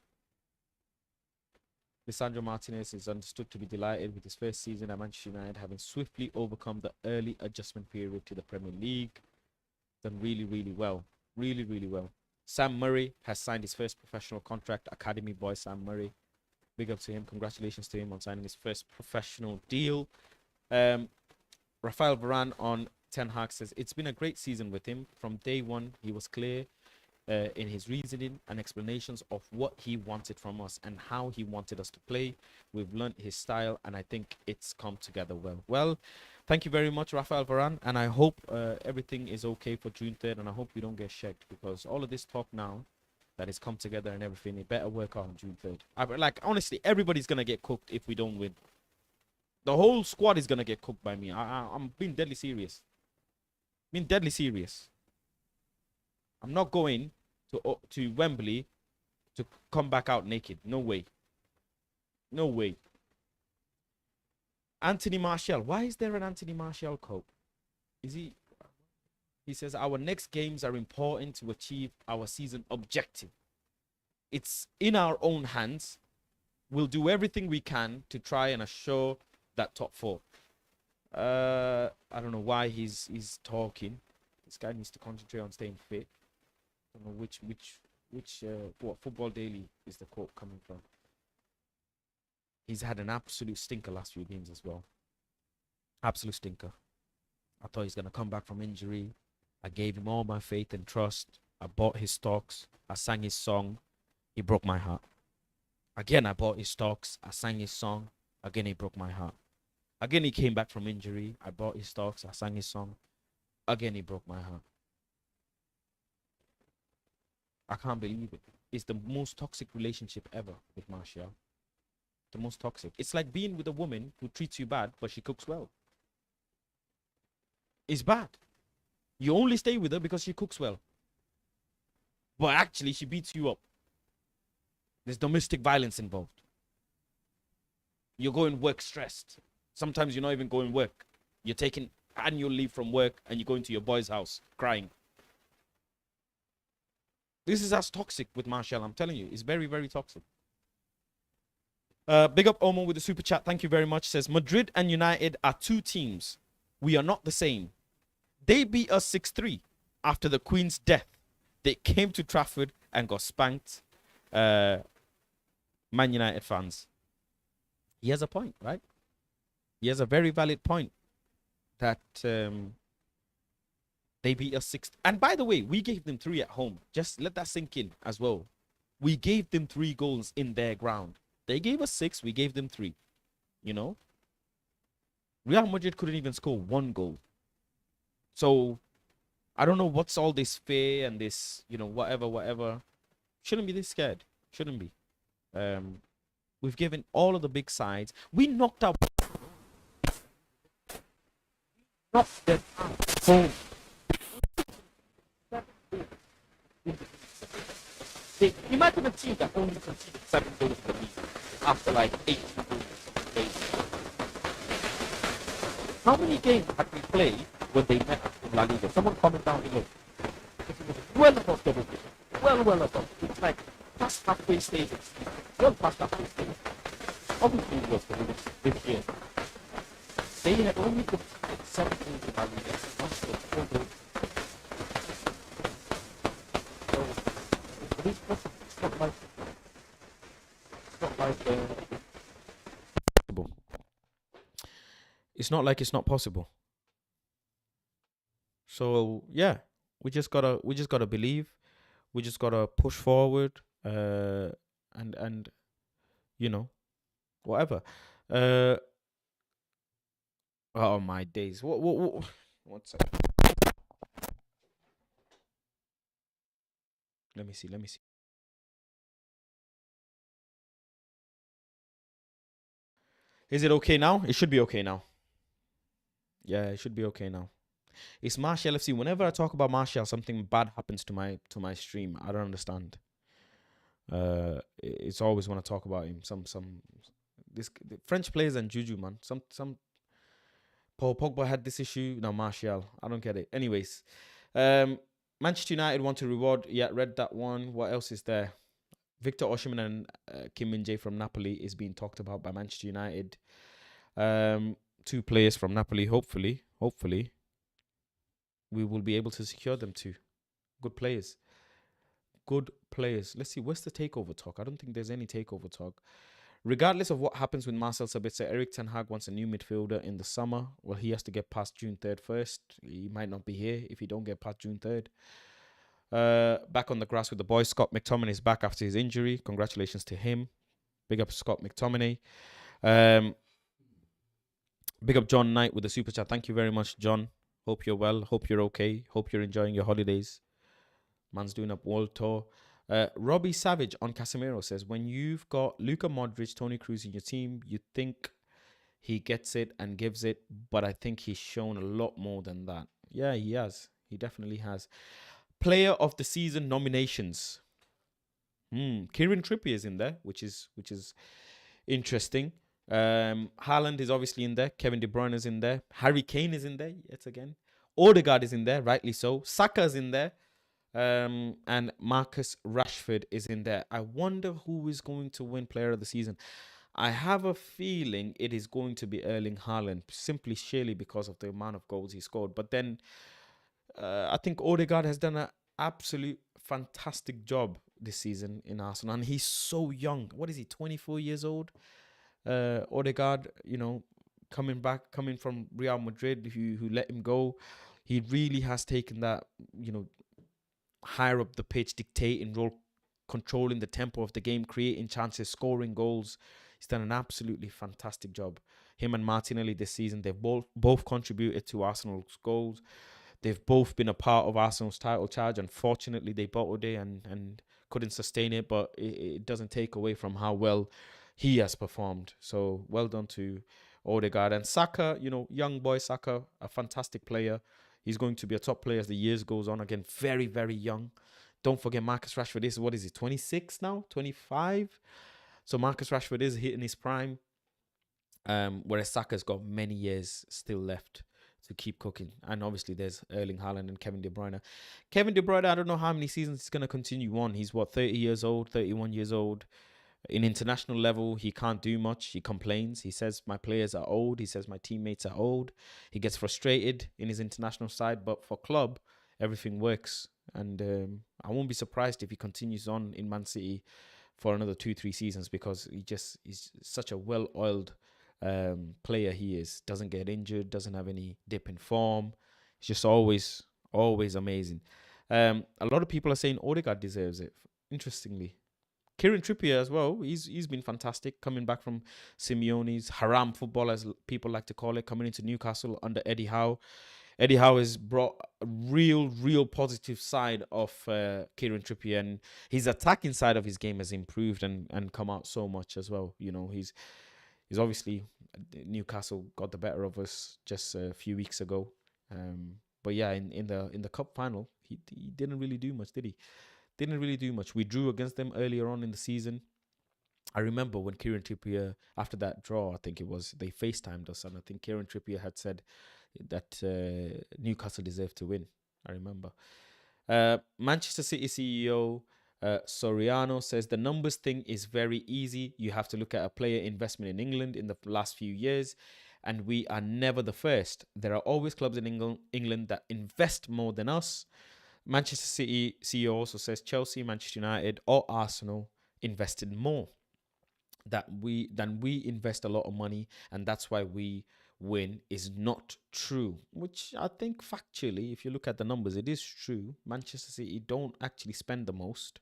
S2: Lisandro Martinez is understood to be delighted with his first season at Manchester United, having swiftly overcome the early adjustment period to the Premier League. Done really, really well. Really, really well. Sam Murray has signed his first professional contract. Academy boy Sam Murray. Big up to him. Congratulations to him on signing his first professional deal. Rafael Varane on Ten Hag says, it's been a great season with him. From day one, he was clear in his reasoning and explanations of what he wanted from us and how he wanted us to play. We've learned his style, and I think it's come together well. Well, thank you very much, Rafael Varane, and I hope everything is okay for June 3rd, and I hope we don't get shagged, because all of this talk now that has come together and everything, it better work out on June 3rd. Honestly, everybody's going to get cooked if we don't win. The whole squad is going to get cooked by me. I'm being deadly serious. Being deadly serious. I'm not going to Wembley to come back out naked. No way. No way. Anthony Martial. Why is there an Anthony Martial quote? He says, our next games are important to achieve our season objective. It's in our own hands. We'll do everything we can to try and assure that top four. I don't know why he's talking. This guy needs to concentrate on staying fit. I don't know what Football Daily is the quote coming from. He's had an absolute stinker last few games as well. Absolute stinker. I thought he's going to come back from injury. I gave him all my faith and trust. I bought his stocks. I sang his song. He broke my heart. Again, I bought his stocks. I sang his song. Again, he broke my heart. Again, he came back from injury. I bought his stocks. I sang his song. Again, he broke my heart. I can't believe it. It's the most toxic relationship ever with Martial. The most toxic. It's like being with a woman who treats you bad, but she cooks well. It's bad. You only stay with her because she cooks well. But actually, she beats you up. There's domestic violence involved. You're going work stressed. Sometimes you're not even going work. You're taking annual leave from work and you're going to your boy's house crying. This is as toxic with Martial. I'm telling you, it's very, very toxic. Big up Omo with the super chat. Thank you very much. Says, Madrid and United are two teams. We are not the same. They beat us 6-3 after the Queen's death. They came to Trafford and got spanked. Man United fans. He has a point, right? He has a very valid point that they beat us 6. And by the way, we gave them 3 at home. Just let that sink in as well. We gave them 3 goals in their ground. They gave us 6. We gave them 3. You know? Real Madrid couldn't even score 1 goal. So, I don't know what's all this fear and this, whatever. Shouldn't be this scared. Shouldn't be. We've given all of the big sides. We knocked out. Knocked them out. In the Imagine a team that only conceded 7 goals in the league after like 8 games. How many games had we played when they met in La Liga? Someone comment down below. Because it was well above double digits. Well above. It's like past halfway stage. Well past halfway stage. Obviously it was because this year. They had only conceded 7 goals in La Liga. Not the 4 goals. So it's not like it's not like it's not possible. So yeah, we just gotta believe. We just gotta push forward. And you know, whatever. Oh my days. What? One second. Let me see. Is it okay now? It should be okay now. Yeah, it should be okay now. It's Martial FC. Whenever I talk about Martial, something bad happens to my stream. I don't understand. It's always when I talk about him. The French players and Juju, man. Some Paul Pogba had this issue. Now Martial. I don't get it. Anyways, Manchester United want to reward. Yeah, read that one. What else is there? Victor Osimhen and Kim Min-jae from Napoli is being talked about by Manchester United. 2 players from Napoli. Hopefully, we will be able to secure them too. Good players. Let's see. Where's the takeover talk? I don't think there's any takeover talk. Regardless of what happens with Marcel Sabitzer, Erik ten Hag wants a new midfielder in the summer. Well, he has to get past June 3rd first. He might not be here if he don't get past June 3rd. Back on the grass with the boys. Scott McTominay is back after his injury. Congratulations to him. Big up Scott McTominay. Big up John Knight with the super chat. Thank you very much, John. Hope you're well. Hope you're okay. Hope you're enjoying your holidays. Man's doing a world tour. Robbie Savage on Casemiro says, when you've got Luka Modric, Toni Kroos in your team, you think he gets it and gives it, but I think he's shown a lot more than that. Yeah, he has. He definitely has. Player of the season nominations. Kieran Trippier is in there, which is interesting. Haaland is obviously in there. Kevin De Bruyne is in there. Harry Kane is in there yet again. Odegaard is in there, rightly so. Saka is in there. And Marcus Rashford is in there. I wonder who is going to win Player of the Season. I have a feeling it is going to be Erling Haaland, simply surely because of the amount of goals he scored. But then I think Odegaard has done an absolute fantastic job this season in Arsenal, and he's so young. What is he? 24 years old. Odegaard, coming from Real Madrid, who let him go. He really has taken that, higher up the pitch, dictating role, controlling the tempo of the game, creating chances, scoring goals. He's done an absolutely fantastic job. Him and Martinelli this season, they've both contributed to Arsenal's goals. They've both been a part of Arsenal's title charge. Unfortunately, they bottled it and couldn't sustain it, but it doesn't take away from how well he has performed. So well done to Odegaard. And Saka, young boy Saka, a fantastic player. He's going to be a top player as the years goes on. Again, very, very young. Don't forget Marcus Rashford is, 26 now? 25? So Marcus Rashford is hitting his prime. Whereas Saka's got many years still left to keep cooking. And obviously there's Erling Haaland and Kevin De Bruyne. Kevin De Bruyne, I don't know how many seasons he's going to continue on. He's 30 years old, 31 years old. In international level, he can't do much. He complains. He says, my players are old. He says, my teammates are old. He gets frustrated in his international side. But for club, everything works. And I won't be surprised if he continues on in Man City for another 2-3 seasons, because he's such a well-oiled player he is. Doesn't get injured, doesn't have any dip in form. He's just always amazing. A lot of people are saying Odegaard deserves it, interestingly. Kieran Trippier as well. He's been fantastic, coming back from Simeone's haram football, as people like to call it, coming into Newcastle under Eddie Howe. Eddie Howe has brought a real positive side of Kieran Trippier, and his attacking side of his game has improved and come out so much as well. He's obviously, Newcastle got the better of us just a few weeks ago. But yeah, in the cup final, he didn't really do much, did he? Didn't really do much. We drew against them earlier on in the season. I remember when Kieran Trippier, after that draw, I think it was, they FaceTimed us, and I think Kieran Trippier had said that Newcastle deserved to win. I remember. Manchester City CEO Soriano says the numbers thing is very easy. You have to look at a player investment in England in the last few years, and we are never the first. There are always clubs in England that invest more than us. Manchester City CEO also says Chelsea, Manchester United, or Arsenal invested more than we invest a lot of money, and that's why we win, is not true. Which I think factually, if you look at the numbers, it is true. Manchester City don't actually spend the most.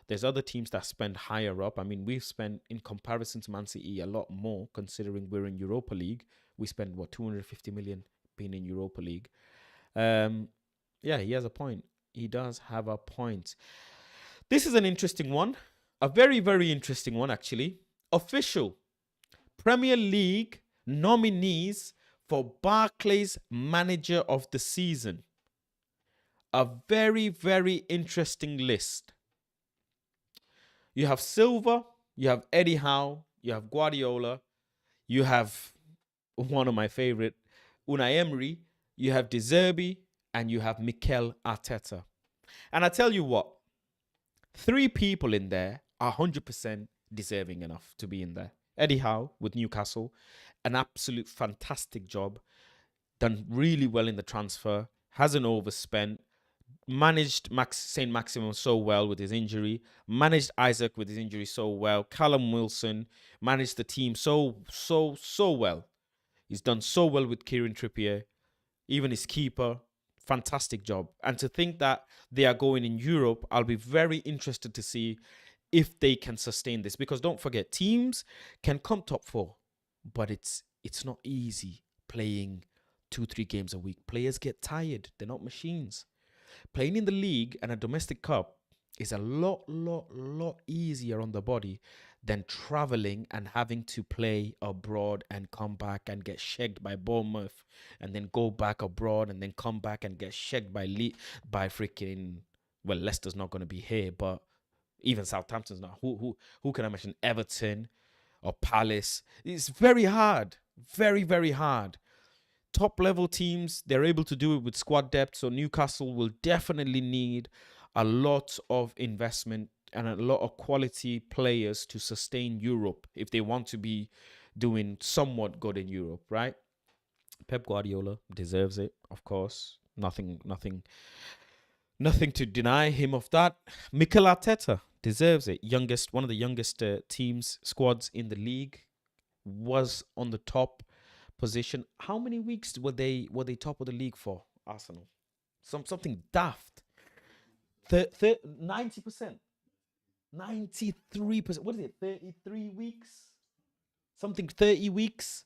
S2: There's other teams that spend higher up. I mean, we've spent, in comparison to Man City, a lot more, considering we're in Europa League. We spend, 250 million being in Europa League. Yeah, he has a point. He does have a point. This is an interesting one. A very, very interesting one, actually. Official Premier League nominees for Barclays Manager of the Season. A very, very interesting list. You have Silva, you have Eddie Howe, you have Guardiola, you have one of my favorite, Unai Emery, you have De Zerbi, and you have Mikel Arteta. And I tell you what, 3 people in there are 100% deserving enough to be in there. Eddie Howe with Newcastle, an absolute fantastic job, done really well in the transfer, hasn't overspent, managed Saint Maximin so well with his injury, managed Isaac with his injury so well, Callum Wilson managed the team so well. He's done so well with Kieran Trippier, even his keeper, fantastic job. And to think that they are going in Europe, I'll be very interested to see if they can sustain this, because don't forget, teams can come top 4, but it's not easy playing 2-3 games a week. Players get tired. They're not machines. Playing in the league and a domestic cup is a lot easier on the body than traveling and having to play abroad and come back and get shagged by Bournemouth and then go back abroad and then come back and get shagged by freaking, well, Leicester's not going to be here, but even Southampton's not. Who can I mention? Everton or Palace. It's very hard. Very, very hard. Top level teams, they're able to do it with squad depth. So Newcastle will definitely need a lot of investment and a lot of quality players to sustain Europe if they want to be doing somewhat good in Europe, right? Pep Guardiola deserves it, of course. Nothing to deny him of that. Mikel Arteta deserves it. One of the youngest squads in the league, was on the top position. How many weeks were they top of the league for, Arsenal? Something daft. 90%. 93%. What is it? 33 weeks? 30 weeks?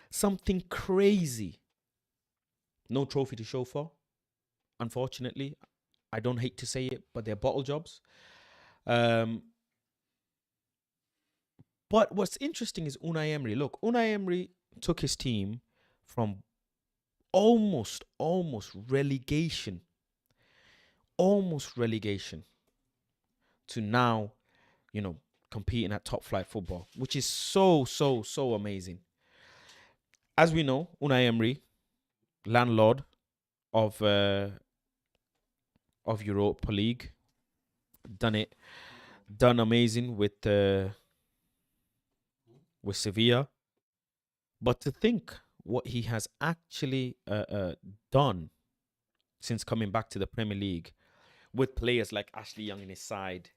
S2: Something crazy. No trophy to show for, unfortunately. I don't hate to say it, but they're bottle jobs. But what's interesting is Unai Emery. Look, Unai Emery took his team from almost relegation to now, competing at top flight football, which is so amazing. As we know, Unai Emery, landlord of Europa League, done amazing with Sevilla. But to think what he has actually done since coming back to the Premier League, with players like Ashley Young in his side,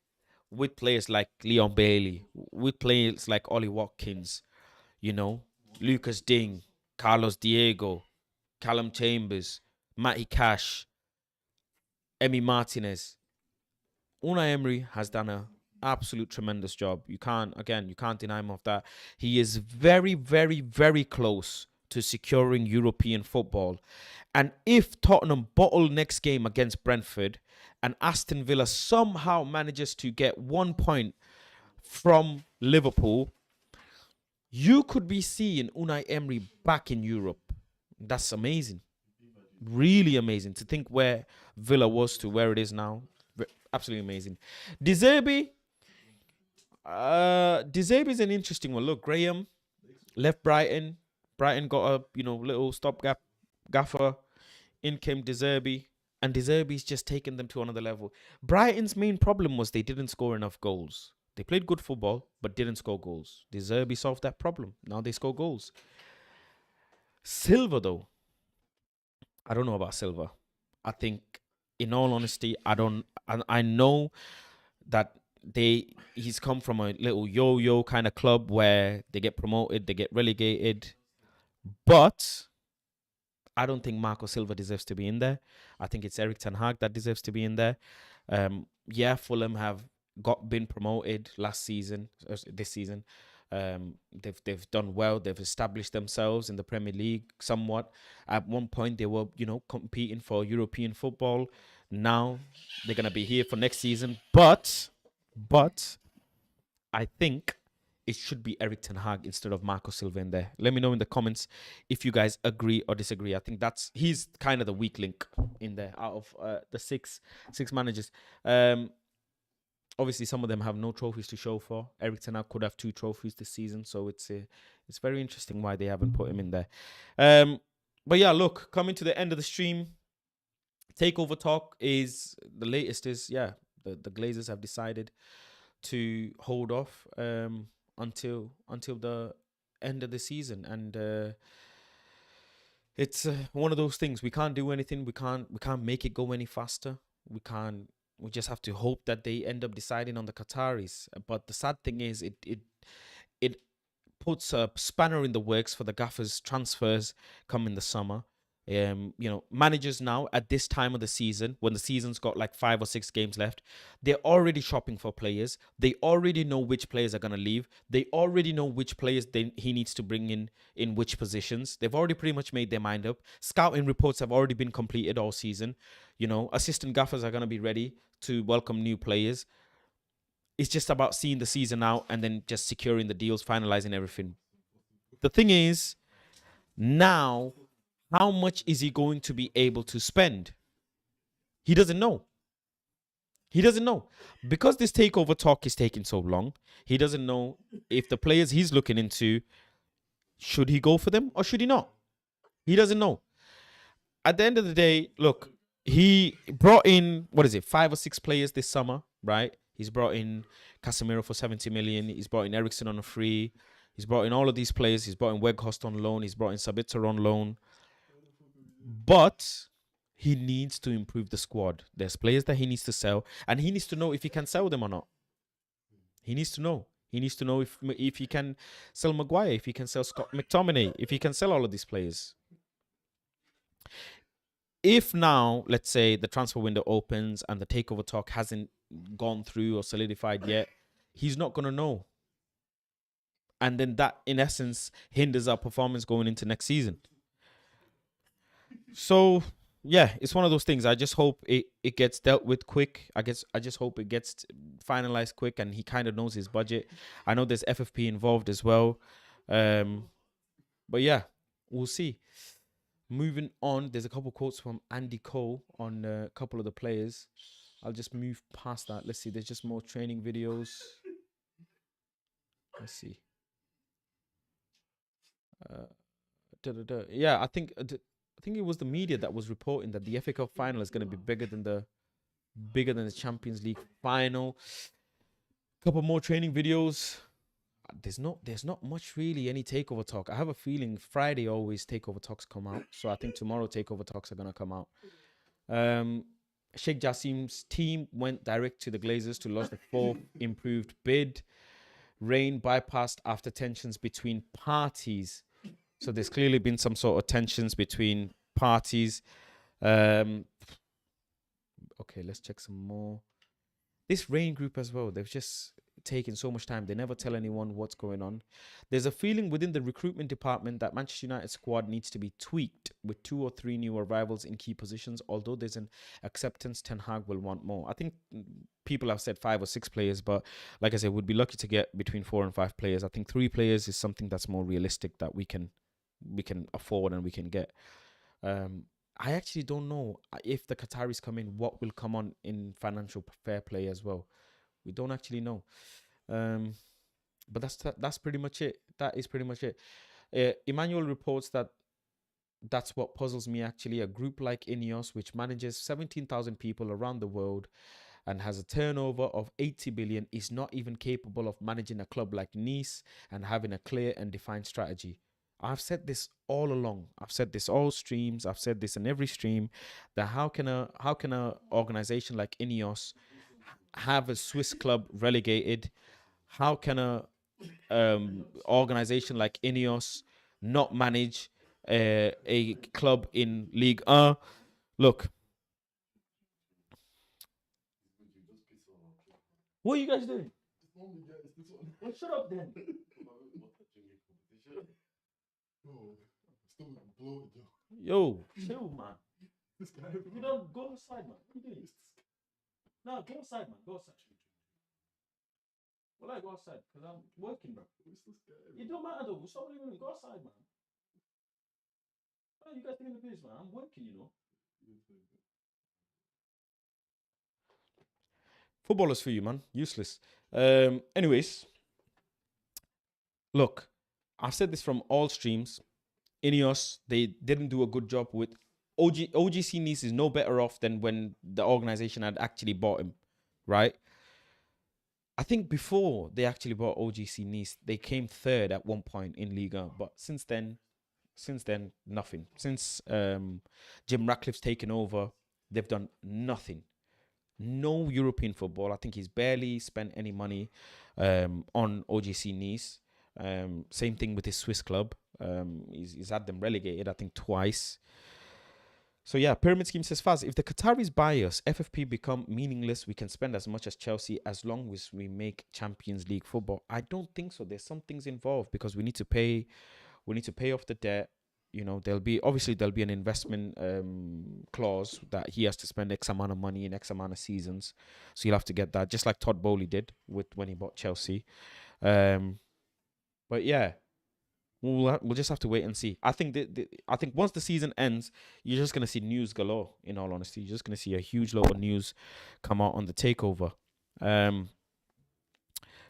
S2: with players like Leon Bailey, with players like Ollie Watkins, Lucas Digne, Carlos Diego, Callum Chambers, Matty Cash, Emi Martinez. Unai Emery has done an absolute tremendous job. You can't deny him of that. He is very, very, very close to securing European football. And if Tottenham bottle next game against Brentford and Aston Villa somehow manages to get 1 point from Liverpool, you could be seeing Unai Emery back in Europe. That's amazing. Really amazing to think where Villa was to where it is now. Absolutely amazing. De Zerbi. De Zerbi is an interesting one. Look, Graham left Brighton. Brighton got a little stopgap gaffer. In came De Zerbi, and De Zerbi's just taken them to another level. Brighton's main problem was they didn't score enough goals. They played good football, but didn't score goals. De Zerbi solved that problem. Now they score goals. Silva, though, I don't know about Silva. I think, in all honesty, I know that he's come from a little yo-yo kind of club where they get promoted, they get relegated, but I don't think Marco Silva deserves to be in there. I think it's Erik ten Hag that deserves to be in there. Fulham have been promoted this season. They've done well. They've established themselves in the Premier League somewhat. At one point, they were competing for European football. Now they're gonna be here for next season. But I think it should be Erik ten Hag instead of Marco Silva in there. Let me know in the comments if you guys agree or disagree. I think he's kind of the weak link in there out of the six managers. Obviously, some of them have no trophies to show for. Erik ten Hag could have 2 trophies this season, so it's very interesting why they haven't put him in there. But yeah, look, coming to the end of the stream, Takeover talk is the latest. The Glazers have decided to hold off until the end of the season, and it's one of those things. We can't do anything. We can't make it go any faster. We just have to hope that they end up deciding on the Qataris. But the sad thing is, it puts a spanner in the works for the Gaffers' transfers come in the summer. Managers now at this time of the season, when the season's got like 5 or 6 games left, they're already shopping for players. They already know which players are going to leave. They already know which players he needs to bring in which positions. They've already pretty much made their mind up. Scouting reports have already been completed all season. Assistant gaffers are going to be ready to welcome new players. It's just about seeing the season out and then just securing the deals, finalizing everything. The thing is, now, how much is he going to be able to spend? He doesn't know. Because this takeover talk is taking so long, he doesn't know if the players he's looking into, should he go for them or should he not? He doesn't know. At the end of the day, look, he brought in, 5 or 6 players this summer, right? He's brought in Casemiro for 70 million. He's brought in Eriksen on a free. He's brought in all of these players. He's brought in Weghorst on loan. He's brought in Sabitzer on loan. But he needs to improve the squad. There's players that he needs to sell, and he needs to know if he can sell them or not. He needs to know. He needs to know if he can sell Maguire, if he can sell Scott McTominay, if he can sell all of these players. If now, let's say, the transfer window opens and the takeover talk hasn't gone through or solidified yet, he's not going to know. And then that, in essence, hinders our performance going into next season. So, yeah, it's one of those things. I just hope it gets dealt with quick. I just hope it gets finalized quick and he kind of knows his budget. I know there's FFP involved as well. But yeah, we'll see. Moving on, there's a couple quotes from Andy Cole on a couple of the players. I'll just move past that. Let's see. There's just more training videos. Let's see. Yeah, I think it was the media that was reporting that the FA Cup final is going to be bigger than the Champions League final. Couple more training videos. There's not much really any takeover talk. I have a feeling Friday always takeover talks come out. So I think tomorrow takeover talks are gonna come out. Sheikh Jassim's team went direct to the Glazers to lodge the 4th improved bid. Rain bypassed after tensions between parties. So there's clearly been some sort of tensions between parties. Okay, let's check some more. This Rain group as well, they've just taken so much time. They never tell anyone what's going on. There's a feeling within the recruitment department that Manchester United squad needs to be tweaked with 2 or 3 new arrivals in key positions. Although there's an acceptance, Ten Hag will want more. I think people have said 5 or 6 players, but like I said, we'd be lucky to get between 4 and 5 players. I think 3 players is something that's more realistic that we can afford and we can get. I actually don't know if the Qataris come in, what will come on in financial fair play as well. We don't actually know. Um, but that's pretty much it. That is pretty much it. Emmanuel reports that that's what puzzles me actually. A group like Ineos, which manages 17,000 people around the world and has a turnover of 80 billion, is not even capable of managing a club like Nice and having a clear and defined strategy. I've said this all along. I've said this all streams. I've said this in every stream that how can a organization like Ineos have a Swiss club relegated? How can a organization like Ineos not manage a club in League 1? Look, what are you guys doing? Well, shut up then. Yo, chill, man. You don't go outside, man. What are you doing? No, go outside, man. Go outside. Well, I go outside because I'm working, bro. It don't matter though. Stop leaving. Go outside, man. Oh, you guys taking the piss, man. I'm working, you know. Footballers for you, man. Useless. Anyways, look, I've said this from all streams. Ineos, they didn't do a good job with OGC Nice is no better off than when the organization had actually bought him, right? I think before they actually bought OGC Nice, they came third at one point in Liga, but since then, nothing. Since Jim Ratcliffe's taken over, they've done nothing. No European football. I think he's barely spent any money on OGC Nice. Same thing with his Swiss club. He's had them relegated, I think, twice. So yeah, Pyramid Scheme says, Faz, if the Qataris buy us, FFP become meaningless. We can spend as much as Chelsea as long as we make Champions League football. I don't think so. There's some things involved because we need to pay off the debt. You know, there'll be an investment clause that he has to spend X amount of money in X amount of seasons. So you'll have to get that, just like Todd Bowley did when he bought Chelsea. But yeah, we'll just have to wait and see. I think once the season ends, you're just gonna see news galore. In all honesty, you're just gonna see a huge load of news come out on the takeover. Let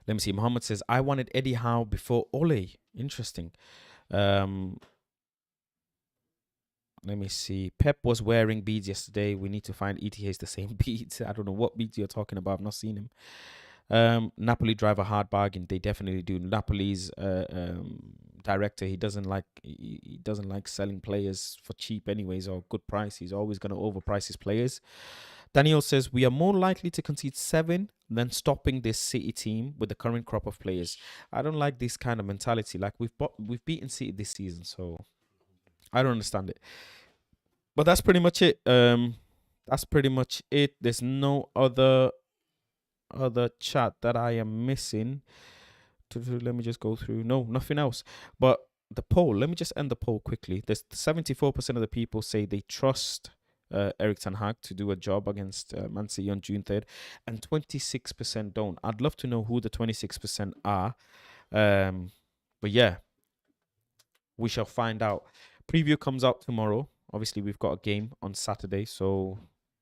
S2: me see. Muhammad says, I wanted Eddie Howe before Ole. Interesting. Let me see. Pep was wearing beads yesterday. We need to find ETH's the same beads. I don't know what beads you're talking about. I've not seen him. Napoli drive a hard bargain. They definitely do. Napoli's director, he doesn't like selling players for cheap anyways or good price. He's always going to overprice his players. Daniel says we are more likely to concede 7 than stopping this City team with the current crop of players. I don't like this kind of mentality. Like we've beaten City this season, so I don't understand it. But that's pretty much it. There's no other chat that I am missing. Let me just go through. No, nothing else. But the poll, let me just end the poll quickly. There's 74% of the people say they trust Erik ten Hag to do a job against Man City on June 3rd, and 26% don't. I'd love to know who the 26% are. But yeah, we shall find out. Preview comes out tomorrow. Obviously, we've got a game on Saturday, so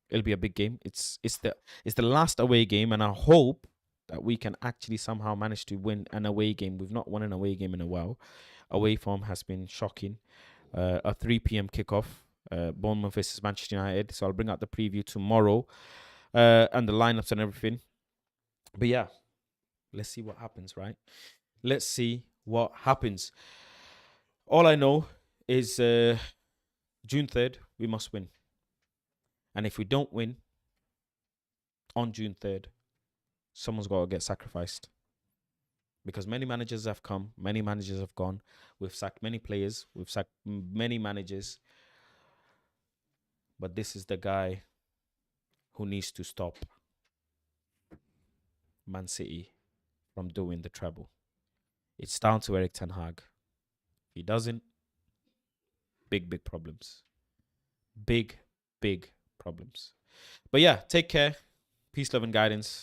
S2: it'll be a big game. It's the last away game, and I hope that we can actually somehow manage to win an away game. We've not won an away game in a while. Away form has been shocking. A 3 p.m. kickoff, Bournemouth versus Manchester United. So I'll bring out the preview tomorrow and the lineups and everything. But yeah, let's see what happens, right? Let's see what happens. All I know is June 3rd, we must win. And if we don't win on June 3rd, someone's got to get sacrificed. Because many managers have come, many managers have gone. We've sacked many players, we've sacked many managers. But this is the guy who needs to stop Man City from doing the treble. It's down to Erik ten Hag. If he doesn't, big problems. Big problems. But yeah, take care. Peace, love, and guidance.